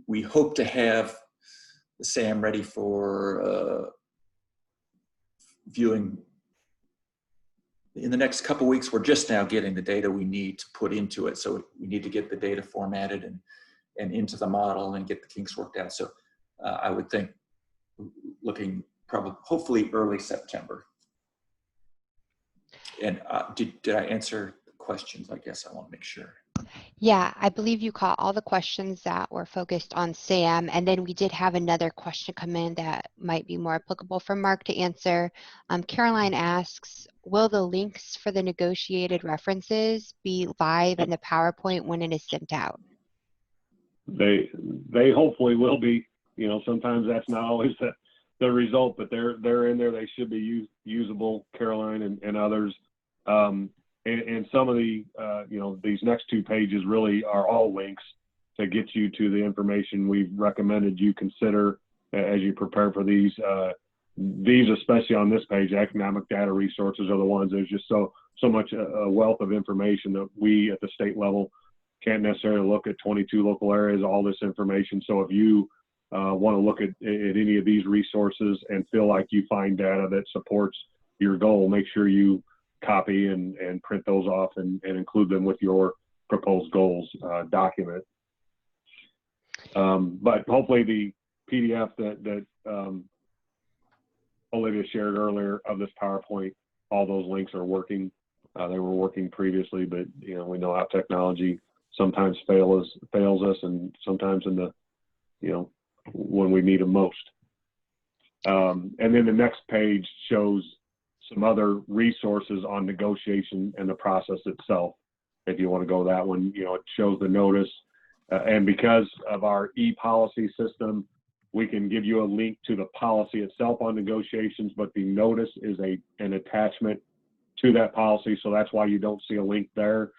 Speaker 4: We hope to have the SAM ready for viewing in the next couple of weeks. We're just now getting the data we need to put into it. So we need to get the data formatted and into the model and get the kinks worked out. So I would think looking hopefully early September. And did I answer the questions? I guess I want to make sure.
Speaker 1: Yeah, I believe you caught all the questions that were focused on SAM, and then we did have another question come in that might be more applicable for Mark to answer. Caroline asks, will the links for the negotiated references be live in the PowerPoint when it is sent out?
Speaker 2: They hopefully will be. You know, sometimes that's not always the result, but they're in there. They should be usable, Caroline and others. And some of the, you know, these next 2 pages really are all links to get you to the information we've recommended you consider as you prepare for these. These, especially on this page, economic data resources are the ones. There's just so much a wealth of information that we at the state level can't necessarily look at 22 local areas, all this information. So if you want to look at any of these resources and feel like you find data that supports your goal, make sure you copy and print those off and include them with your proposed goals document. But hopefully the PDF that Olivia shared earlier of this PowerPoint, all those links are working. They were working previously, but you know, we know how technology sometimes fails us, and sometimes in the, you know, when we need them most. And then the next page shows some other resources on negotiation and the process itself. If you want to go that one, you know, it shows the notice. And because of our e-policy system, we can give you a link to the policy itself on negotiations, but the notice is an attachment to that policy. So that's why you don't see a link there.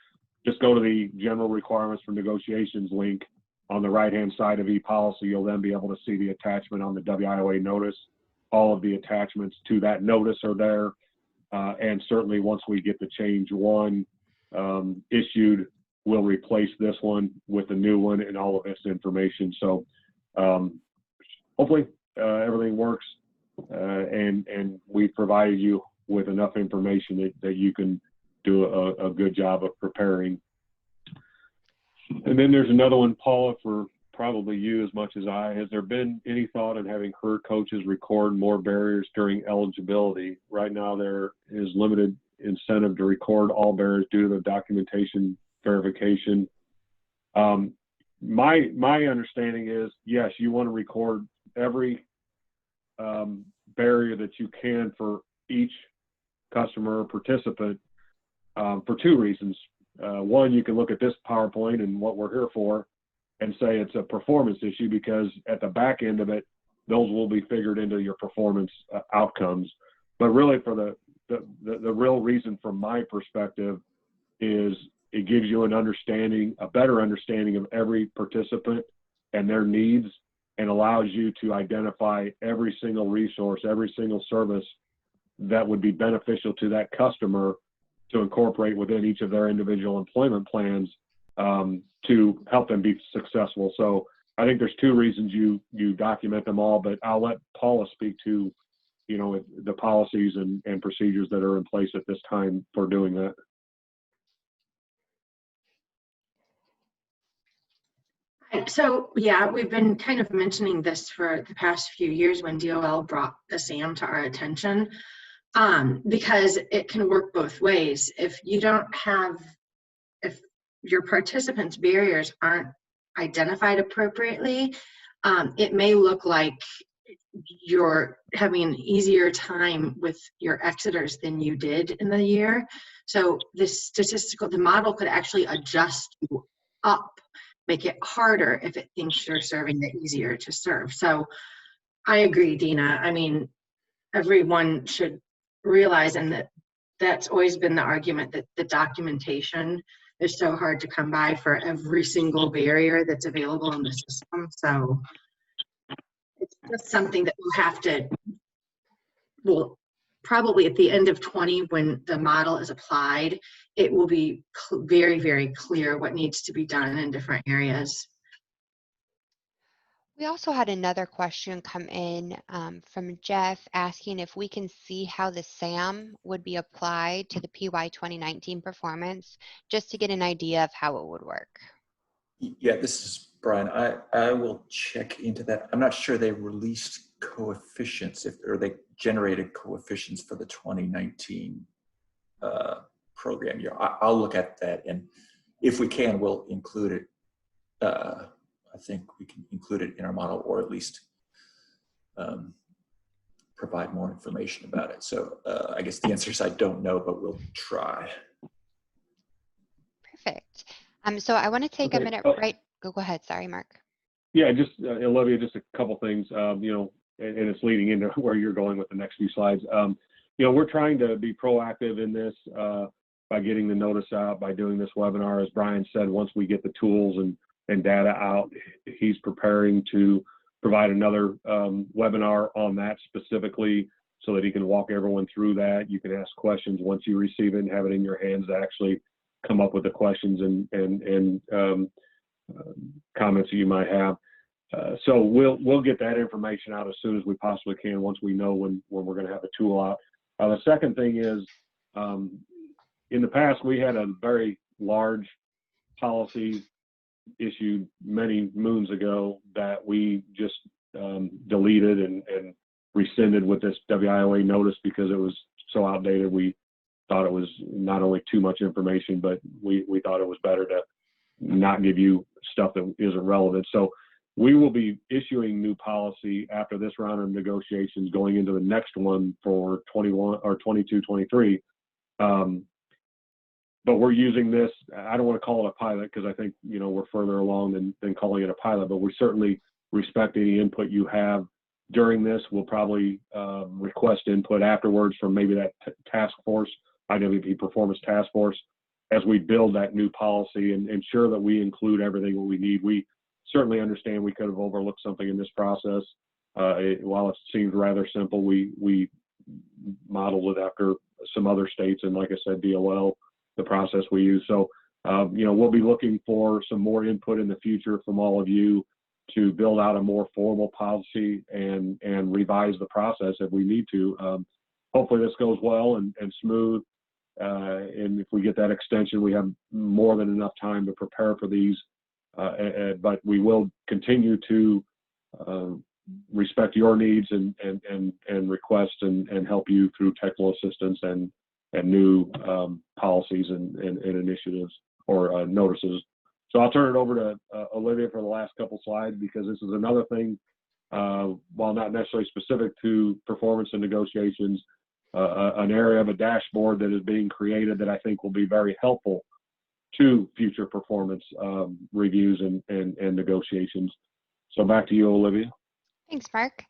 Speaker 2: Just go to the general requirements for negotiations link on the right-hand side of e-policy. You'll then be able to see the attachment on the WIOA notice. All of the attachments to that notice are there. And certainly once we get the change 1 issued, we'll replace this one with a new one and all of this information. So hopefully everything works and we provided you with enough information that you can do a good job of preparing. And then there's another one, Paula, for probably you as much as I. Has there been any thought in having career coaches record more barriers during eligibility? Right now there is limited incentive to record all barriers due to the documentation verification. My understanding is, yes, you want to record every barrier that you can for each customer or participant for 2 reasons. One, you can look at this PowerPoint and what we're here for and say it's a performance issue, because at the back end of it, those will be figured into your performance outcomes. But really for the real reason from my perspective is it gives you a better understanding of every participant and their needs, and allows you to identify every single resource, every single service that would be beneficial to that customer to incorporate within each of their individual employment plans to help them be successful. So I think there's two reasons you document them all, but I'll let Paula speak to, you know, the policies and procedures that are in place at this time for doing that.
Speaker 3: So yeah, we've been kind of mentioning this for the past few years when DOL brought the SAM to our attention, because it can work both ways. If you don't have, if your participants' barriers aren't identified appropriately, it may look like you're having an easier time with your exiters than you did in the year. So the model could actually adjust you up, make it harder if it thinks you're serving it easier to serve. So I agree, Dina. I mean, everyone should realize, and that's always been the argument, that the documentation is so hard to come by for every single barrier that's available in the system. So it's just something that we'll have to, well, probably at the end of 20, when the model is applied, it will be very, very clear what needs to be done in different areas.
Speaker 1: We also had another question come in from Jeff asking if we can see how the SAM would be applied to the PY 2019 performance, just to get an idea of how it would work.
Speaker 4: Yeah, this is Brian. I will check into that. I'm not sure they released coefficients, or they generated coefficients for the 2019 program year. I'll look at that, and if we can, we'll include it. I think we can include it in our model, or at least provide more information about it. So I guess the answer is I don't know, but we'll try.
Speaker 1: Perfect. So I want to take a minute, right? Go ahead. Sorry, Mark.
Speaker 2: Yeah, just Olivia, just a couple things, you know, and it's leading into where you're going with the next few slides. You know, we're trying to be proactive in this by getting the notice out, by doing this webinar. As Brian said, once we get the tools and data out, he's preparing to provide another webinar on that specifically, so that he can walk everyone through that. You can ask questions once you receive it and have it in your hands to actually come up with the questions and comments that you might have. So we'll get that information out as soon as we possibly can, once we know when we're going to have the tool out. The second thing is, in the past, we had a very large policy issued many moons ago that we just deleted and rescinded with this WIOA notice, because it was so outdated. We thought it was not only too much information, but we thought it was better to not give you stuff that isn't relevant. So we will be issuing new policy after this round of negotiations, going into the next one for 21 or 22, 23. But we're using this, I don't want to call it a pilot, because I think, you know, we're further along than calling it a pilot, but we certainly respect any input you have during this. We'll probably request input afterwards from maybe that task force, IWP Performance Task Force, as we build that new policy and ensure that we include everything that we need. We certainly understand we could have overlooked something in this process. While it seemed rather simple, we modeled it after some other states, and like I said, DOL, the process we use. So, you know, we'll be looking for some more input in the future from all of you to build out a more formal policy and revise the process if we need to. Hopefully this goes well and smooth. And if we get that extension, we have more than enough time to prepare for these. But we will continue to respect your needs and requests and help you through technical assistance and new policies and initiatives or notices. So I'll turn it over to Olivia for the last couple slides, because this is another thing, while not necessarily specific to performance and negotiations, an area of a dashboard that is being created that I think will be very helpful to future performance reviews and negotiations. So back to you, Olivia.
Speaker 1: Thanks, Mark.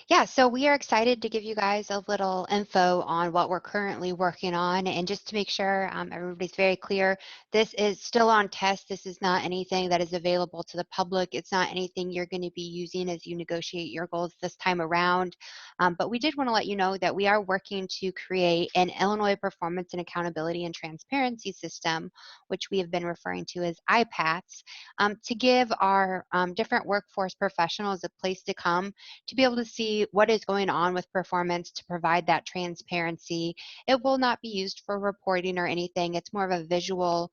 Speaker 1: Yeah, so we are excited to give you guys a little info on what we're currently working on. And just to make sure everybody's very clear, this is still on test. This is not anything that is available to the public. It's not anything you're going to be using as you negotiate your goals this time around. But we did want to let you know that we are working to create an Illinois Performance and Accountability and Transparency System, which we have been referring to as IPATS, to give our different workforce professionals a place to come to be able to see what is going on with performance, to provide that transparency. It will not be used for reporting or anything. It's more of a visual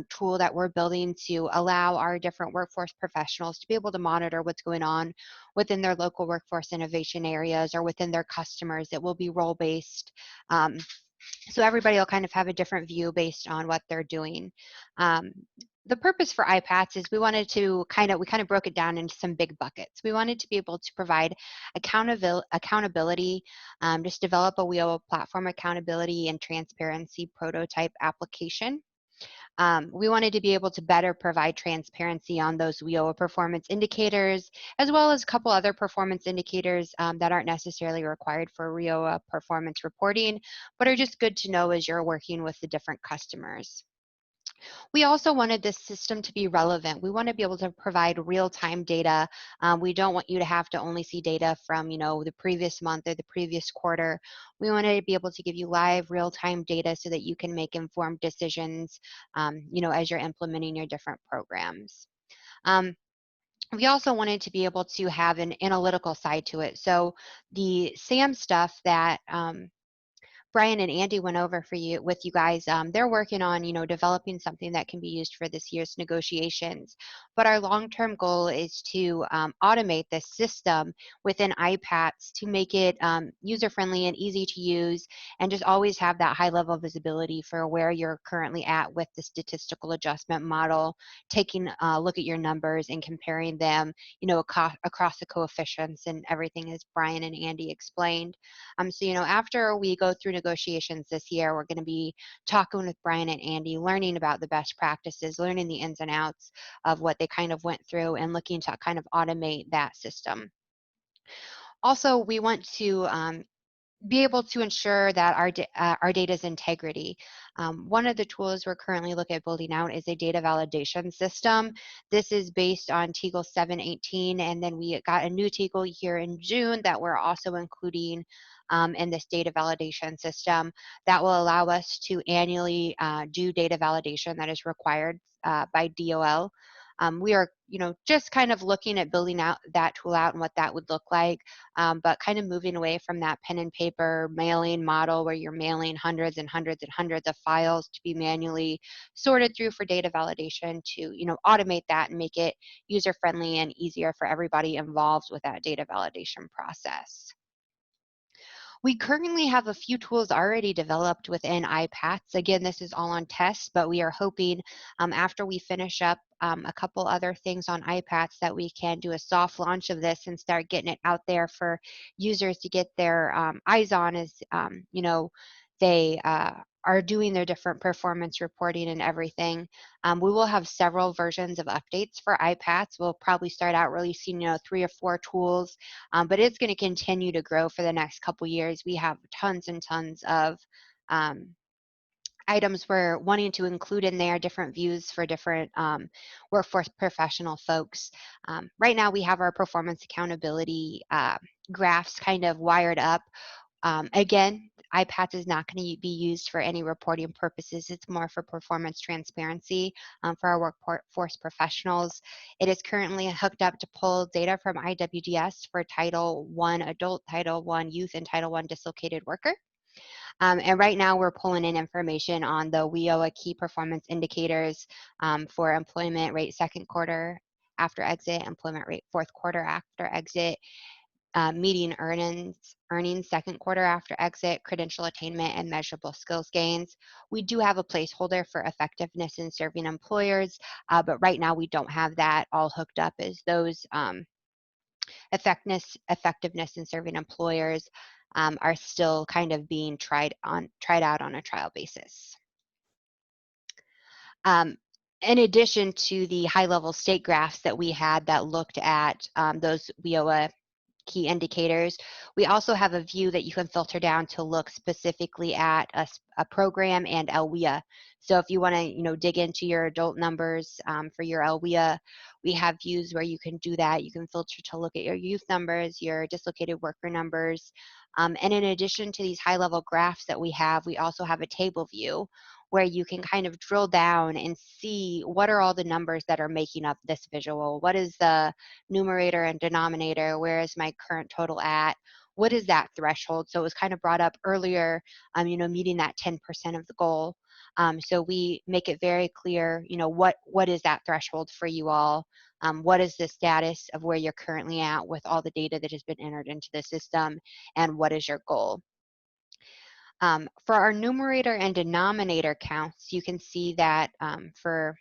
Speaker 1: tool that we're building to allow our different workforce professionals to be able to monitor what's going on within their local workforce innovation areas or within their customers. It will be role-based. So everybody will kind of have a different view based on what they're doing. The purpose for IPATS is we kind of broke it down into some big buckets. We wanted to be able to provide accountability, just develop a WIOA platform accountability and transparency prototype application. We wanted to be able to better provide transparency on those WIOA performance indicators, as well as a couple other performance indicators that aren't necessarily required for WIOA performance reporting, but are just good to know as you're working with the different customers. We also wanted this system to be relevant. We want to be able to provide real-time data. We don't want you to have to only see data from, the previous month or the previous quarter. We wanted to be able to give you live real-time data so that you can make informed decisions, as you're implementing your different programs. We also wanted to be able to have an analytical side to it. So the SAM stuff that Brian and Andy went over with you guys. They're working on, developing something that can be used for this year's negotiations. But our long-term goal is to automate this system within IPATS to make it user-friendly and easy to use, and just always have that high-level visibility for where you're currently at with the statistical adjustment model, taking a look at your numbers and comparing them, across the coefficients and everything, as Brian and Andy explained. So, after we go through negotiations this year, we're going to be talking with Brian and Andy, learning about the best practices, learning the ins and outs of what they kind of went through, and looking to kind of automate that system. Also, we want to be able to ensure that our data's integrity. One of the tools we're currently looking at building out is a data validation system. This is based on Teagle 718, and then we got a new Teagle here in June that we're also including in this data validation system that will allow us to annually do data validation that is required by DOL. We are, just kind of looking at building out that tool out and what that would look like, but kind of moving away from that pen and paper mailing model where you're mailing hundreds and hundreds and hundreds of files to be manually sorted through for data validation to, automate that and make it user-friendly and easier for everybody involved with that data validation process. We currently have a few tools already developed within IPATS. Again, this is all on test, but we are hoping after we finish up a couple other things on IPATS that we can do a soft launch of this and start getting it out there for users to get their eyes on as, they are doing their different performance reporting and everything. We will have several versions of updates for IPATS. We'll probably start out releasing, 3 or 4 tools, but it's going to continue to grow for the next couple years. We have tons and tons of items we're wanting to include in there, different views for different workforce professional folks. Right now we have our performance accountability graphs kind of wired up. Again, IPATS is not going to be used for any reporting purposes. It's more for performance transparency for our workforce professionals. It is currently hooked up to pull data from IWDS for Title I adult, Title I youth, and Title I dislocated worker. And right now we're pulling in information on the WIOA key performance indicators for employment rate second quarter after exit, employment rate fourth quarter after exit, median earnings second quarter after exit, credential attainment, and measurable skills gains. We do have a placeholder for effectiveness in serving employers, but right now we don't have that all hooked up as those effectiveness in serving employers are still kind of being tried out on a trial basis. In addition to the high-level state graphs that we had that looked at those WIOA key indicators. We also have a view that you can filter down to look specifically at a program and LWIA. So if you want to, dig into your adult numbers for your LWIA, we have views where you can do that. You can filter to look at your youth numbers, your dislocated worker numbers. And in addition to these high-level graphs that we also have a table view where you can kind of drill down and see what are all the numbers that are making up this visual. What is the numerator and denominator? Where is my current total at? What is that threshold? So it was kind of brought up earlier, meeting that 10% of the goal. So we make it very clear, what is that threshold for you all? What is the status of where you're currently at with all the data that has been entered into the system, and what is your goal? For our numerator and denominator counts, you can see that for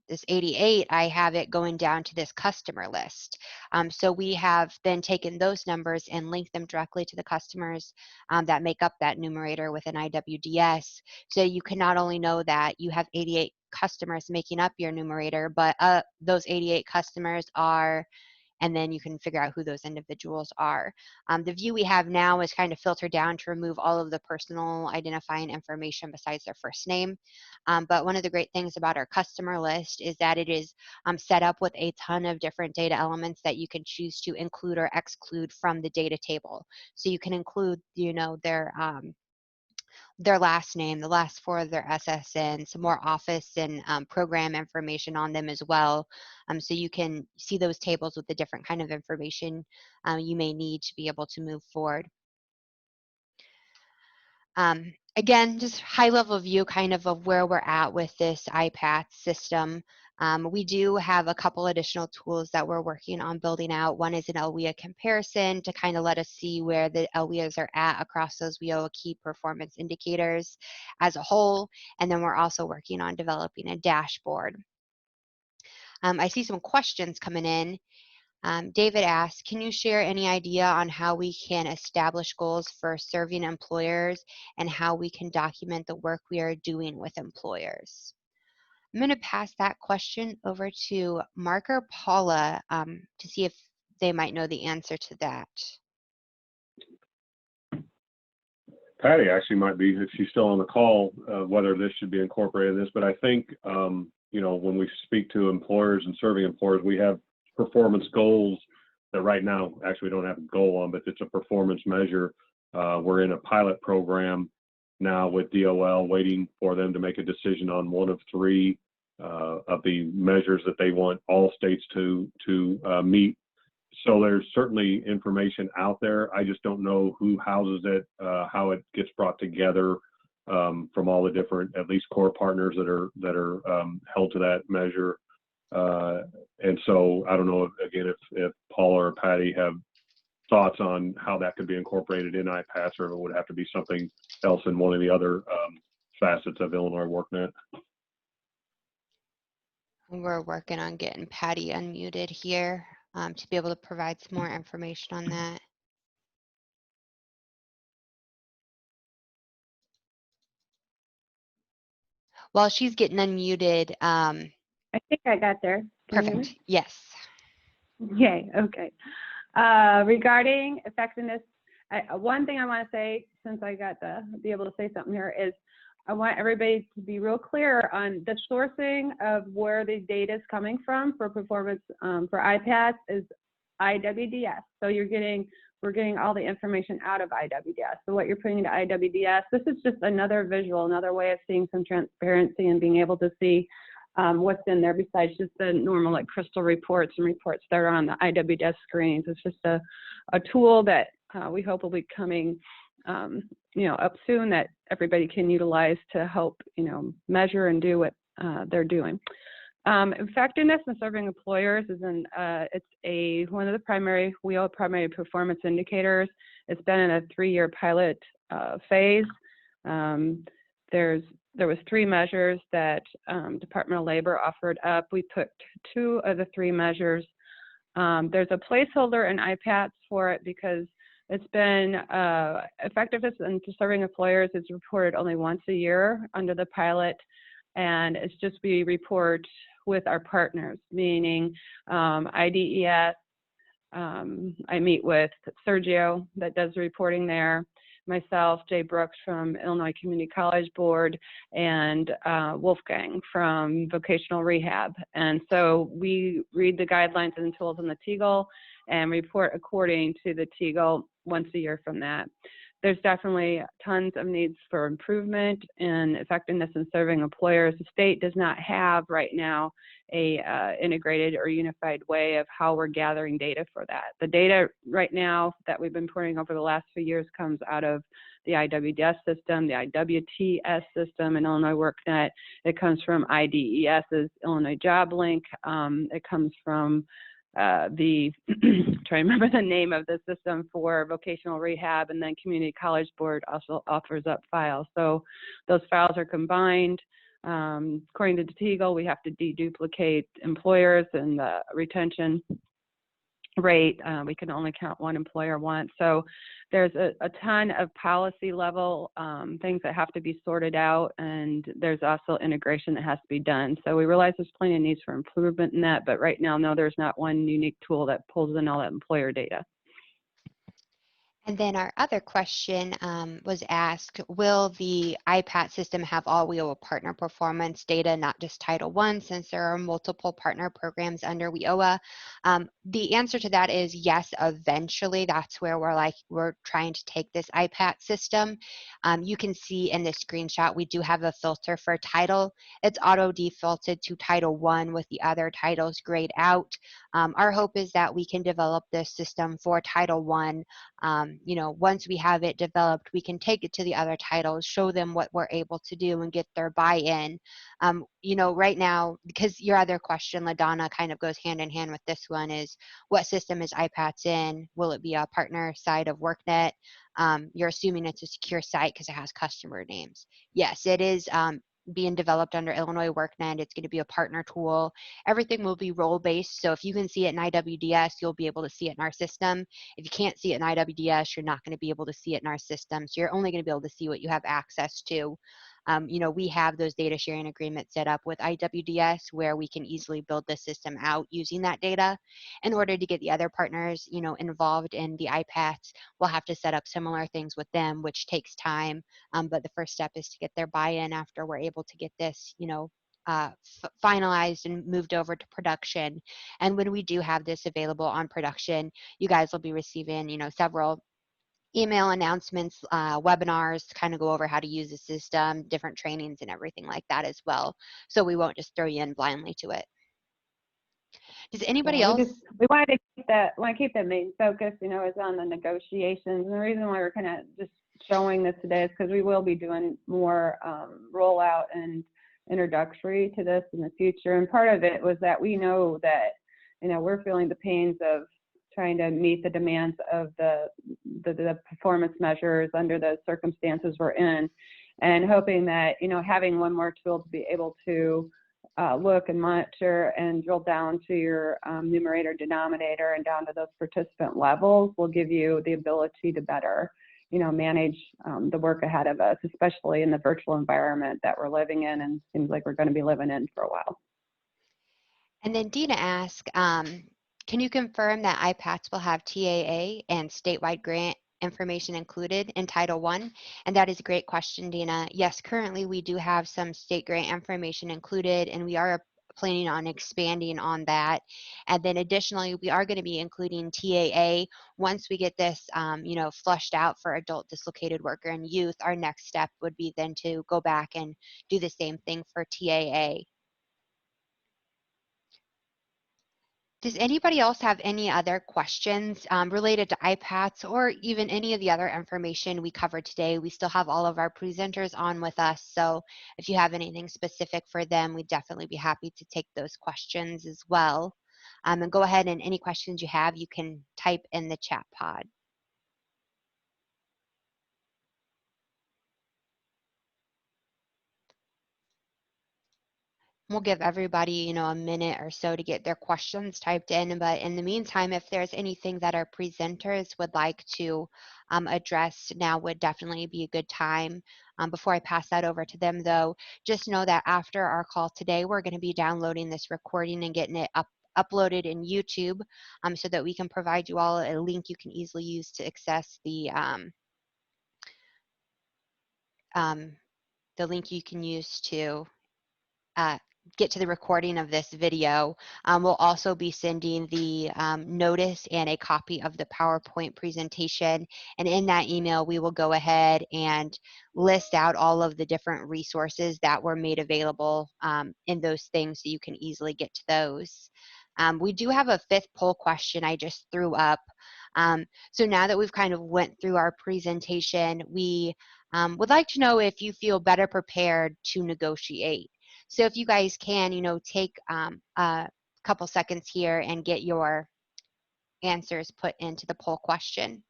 Speaker 1: this 88, I have it going down to this customer list. So we have then taken those numbers and linked them directly to the customers that make up that numerator within IWDS. So you can not only know that you have 88 customers making up your numerator, but those 88 customers are, and then you can figure out who those individuals are. The view we have now is kind of filtered down to remove all of the personal identifying information besides their first name. But one of the great things about our customer list is that it is set up with a ton of different data elements that you can choose to include or exclude from the data table. So you can include, their last name, the last four of their SSN, some more office and program information on them as well. So you can see those tables with the different kind of information you may need to be able to move forward. Again, just high level view kind of where we're at with this IPATH system. We do have a couple additional tools that we're working on building out. One is an LWIA comparison to kind of let us see where the LWIAs are at across those WIOA key performance indicators as a whole. And then we're also working on developing a dashboard. I see some questions coming in. David asks, can you share any idea on how we can establish goals for serving employers and how we can document the work we are doing with employers? I'm going to pass that question over to Mark or Paula to see if they might know the answer to that.
Speaker 2: Patty actually might be, if she's still on the call, whether this should be incorporated in this, but I think, when we speak to employers and serving employers, we have performance goals that right now, actually we don't have a goal on, but it's a performance measure. We're in a pilot program now with DOL, waiting for them to make a decision on one of three of the measures that they want all states to meet. So there's certainly information out there. I just don't know who houses it, how it gets brought together from all the different, at least core partners that are held to that measure. And so I don't know, if Paula or Patty have thoughts on how that could be incorporated in IPATH, or if it would have to be something else in one of the other facets of Illinois WorkNet.
Speaker 1: We're working on getting Patty unmuted here to be able to provide some more information on that. While she's getting unmuted,
Speaker 6: I think I got there. Can you hear
Speaker 1: perfect. Yes.
Speaker 6: me? Yay. Okay. Regarding effectiveness, one thing I want to say, since I got to be able to say something here, is I want everybody to be real clear on the sourcing of where the data is coming from for performance for IPATH is IWDS. So we're getting all the information out of IWDS. So what you're putting into IWDS, this is just another visual, another way of seeing some transparency and being able to see what's in there besides just the normal like crystal reports and reports that are on the IWDS screens. It's just a tool that we hope will be coming up soon that everybody can utilize to help measure and do what they're doing. Effectiveness in serving employers is one of the primary WIOA primary performance indicators. It's been in a 3-year pilot phase. There was 3 measures that Department of Labor offered up. We put 2 of the 3 measures. There's a placeholder in IPATH for it because it's been effectiveness in serving employers is reported only once a year under the pilot, and it's just we report with our partners, meaning IDES, I meet with Sergio that does reporting there, myself, Jay Brooks from Illinois Community College Board, and Wolfgang from Vocational Rehab. And so we read the guidelines and tools in the TEAGL and report according to the TEAGL once a year from that. There's definitely tons of needs for improvement in effectiveness in serving employers. The state does not have right now a integrated or unified way of how we're gathering data for that. The data right now that we've been putting over the last few years comes out of the IWDS system, the IWTS system, and Illinois WorkNet. It comes from IDES's Illinois Job Link. It comes from try to remember the name of the system for vocational rehab, and then Community College Board also offers up files. So those files are combined. According to the TEAGL, we have to deduplicate employers and the retention rate. We can only count one employer once. So there's a ton of policy level things that have to be sorted out, and there's also integration that has to be done. So we realize there's plenty of needs for improvement in that, but right now, no, there's not one unique tool that pulls in all that employer data.
Speaker 1: And then our other question was asked, will the IPAT system have all WIOA partner performance data, not just Title I, since there are multiple partner programs under WIOA? The answer to that is yes, eventually. That's where we're trying to take this IPAT system. You can see in the screenshot, we do have a filter for title. It's auto defaulted to Title I with the other titles grayed out. Our hope is that we can develop this system for Title I. You know, once we have it developed, we can take it to the other titles, show them what we're able to do and get their buy-in. You know, right now, because your other question, LaDonna, kind of goes hand in hand with this one, is what system is IPATS in? Will it be a partner side of WorkNet? You're assuming it's a secure site because it has customer names. Yes, it is being developed under Illinois WorkNet. It's going to be a partner tool. Everything will be role-based, so if you can see it in IWDS, you'll be able to see it in our system. If you can't see it in IWDS, you're not going to be able to see it in our system, so you're only going to be able to see what you have access to. You know, we have those data sharing agreements set up with IWDS where we can easily build the system out using that data. In order to get the other partners, you know, involved in the IPATs, we'll have to set up similar things with them, which takes time. But the first step is to get their buy-in after we're able to get this, you know, finalized and moved over to production. And when we do have this available on production, you guys will be receiving, you know, several email announcements, webinars to kind of go over how to use the system, different trainings and everything like that as well. So we won't just throw you in blindly to it. Does anybody else?
Speaker 6: We wanted to keep the main focus, you know, is on the negotiations. And the reason why we're kind of just showing this today is because we will be doing more rollout and introductory to this in the future. And part of it was that we know that, you know, we're feeling the pains of trying to meet the demands of the performance measures under the circumstances we're in, and hoping that, you know, having one more tool to be able to look and monitor and drill down to your numerator, denominator, and down to those participant levels will give you the ability to better, you know, manage the work ahead of us, especially in the virtual environment that we're living in and seems like we're going to be living in for a while.
Speaker 1: And then Dina asked, can you confirm that IPATS will have TAA and statewide grant information included in Title I? And that is a great question, Dina. Yes, currently we do have some state grant information included, and we are planning on expanding on that. And then additionally, we are going to be including TAA once we get this, you know, flushed out for adult dislocated worker and youth. Our next step would be then to go back and do the same thing for TAA. Does anybody else have any other questions related to IPATS or even any of the other information we covered today? We still have all of our presenters on with us, so if you have anything specific for them, we'd definitely be happy to take those questions as well. And go ahead, and any questions you have, you can type in the chat pod. We'll give everybody, you know, a minute or so to get their questions typed in. But in the meantime, if there's anything that our presenters would like to address, now would definitely be a good time. Before I pass that over to them, though, just know that after our call today, we're going to be downloading this recording and getting it uploaded in YouTube so that we can provide you all a link you can easily use to access the link you can use to get to the recording of this video. We'll also be sending the notice and a copy of the PowerPoint presentation. And in that email, we will go ahead and list out all of the different resources that were made available in those things so you can easily get to those. We do have a 5th poll question I just threw up. So now that we've kind of went through our presentation, we would like to know if you feel better prepared to negotiate. So if you guys can, take a couple seconds here and get your answers put into the poll question.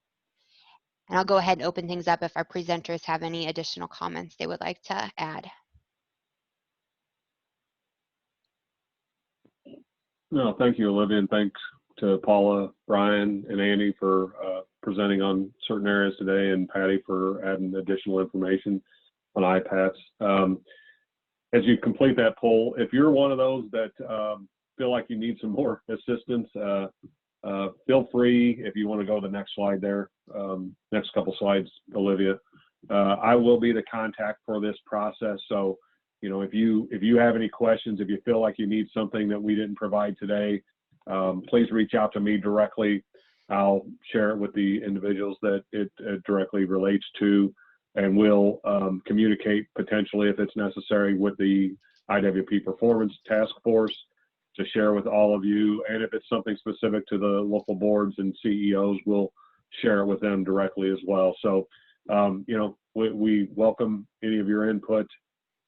Speaker 1: And I'll go ahead and open things up if our presenters have any additional comments they would like to add.
Speaker 2: No, thank you, Olivia, and thanks to Paula, Brian, and Andy for presenting on certain areas today, and Patty for adding additional information on IPATS. As you complete that poll, if you're one of those that feel like you need some more assistance, feel free, if you want to go to the next slide there, next couple slides, Olivia. I will be the contact for this process. So, if you have any questions, if you feel like you need something that we didn't provide today, please reach out to me directly. I'll share it with the individuals that it directly relates to, and we'll communicate potentially, if it's necessary, with the IWP Performance Task Force to share with all of you. And if it's something specific to the local boards and CEOs, we'll share it with them directly as well. So, we welcome any of your input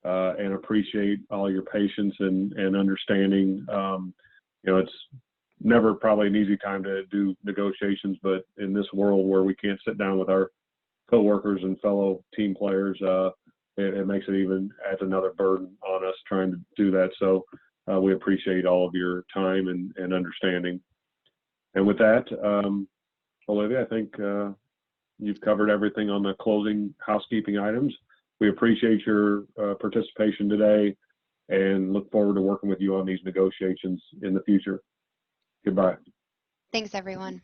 Speaker 2: and appreciate all your patience and understanding. It's never probably an easy time to do negotiations, but in this world where we can't sit down with our co-workers and fellow team players, it makes it adds another burden on us trying to do that. So we appreciate all of your time and understanding. And with that, Olivia, I think you've covered everything on the closing housekeeping items. We appreciate your participation today and look forward to working with you on these negotiations in the future. Goodbye.
Speaker 1: Thanks, everyone.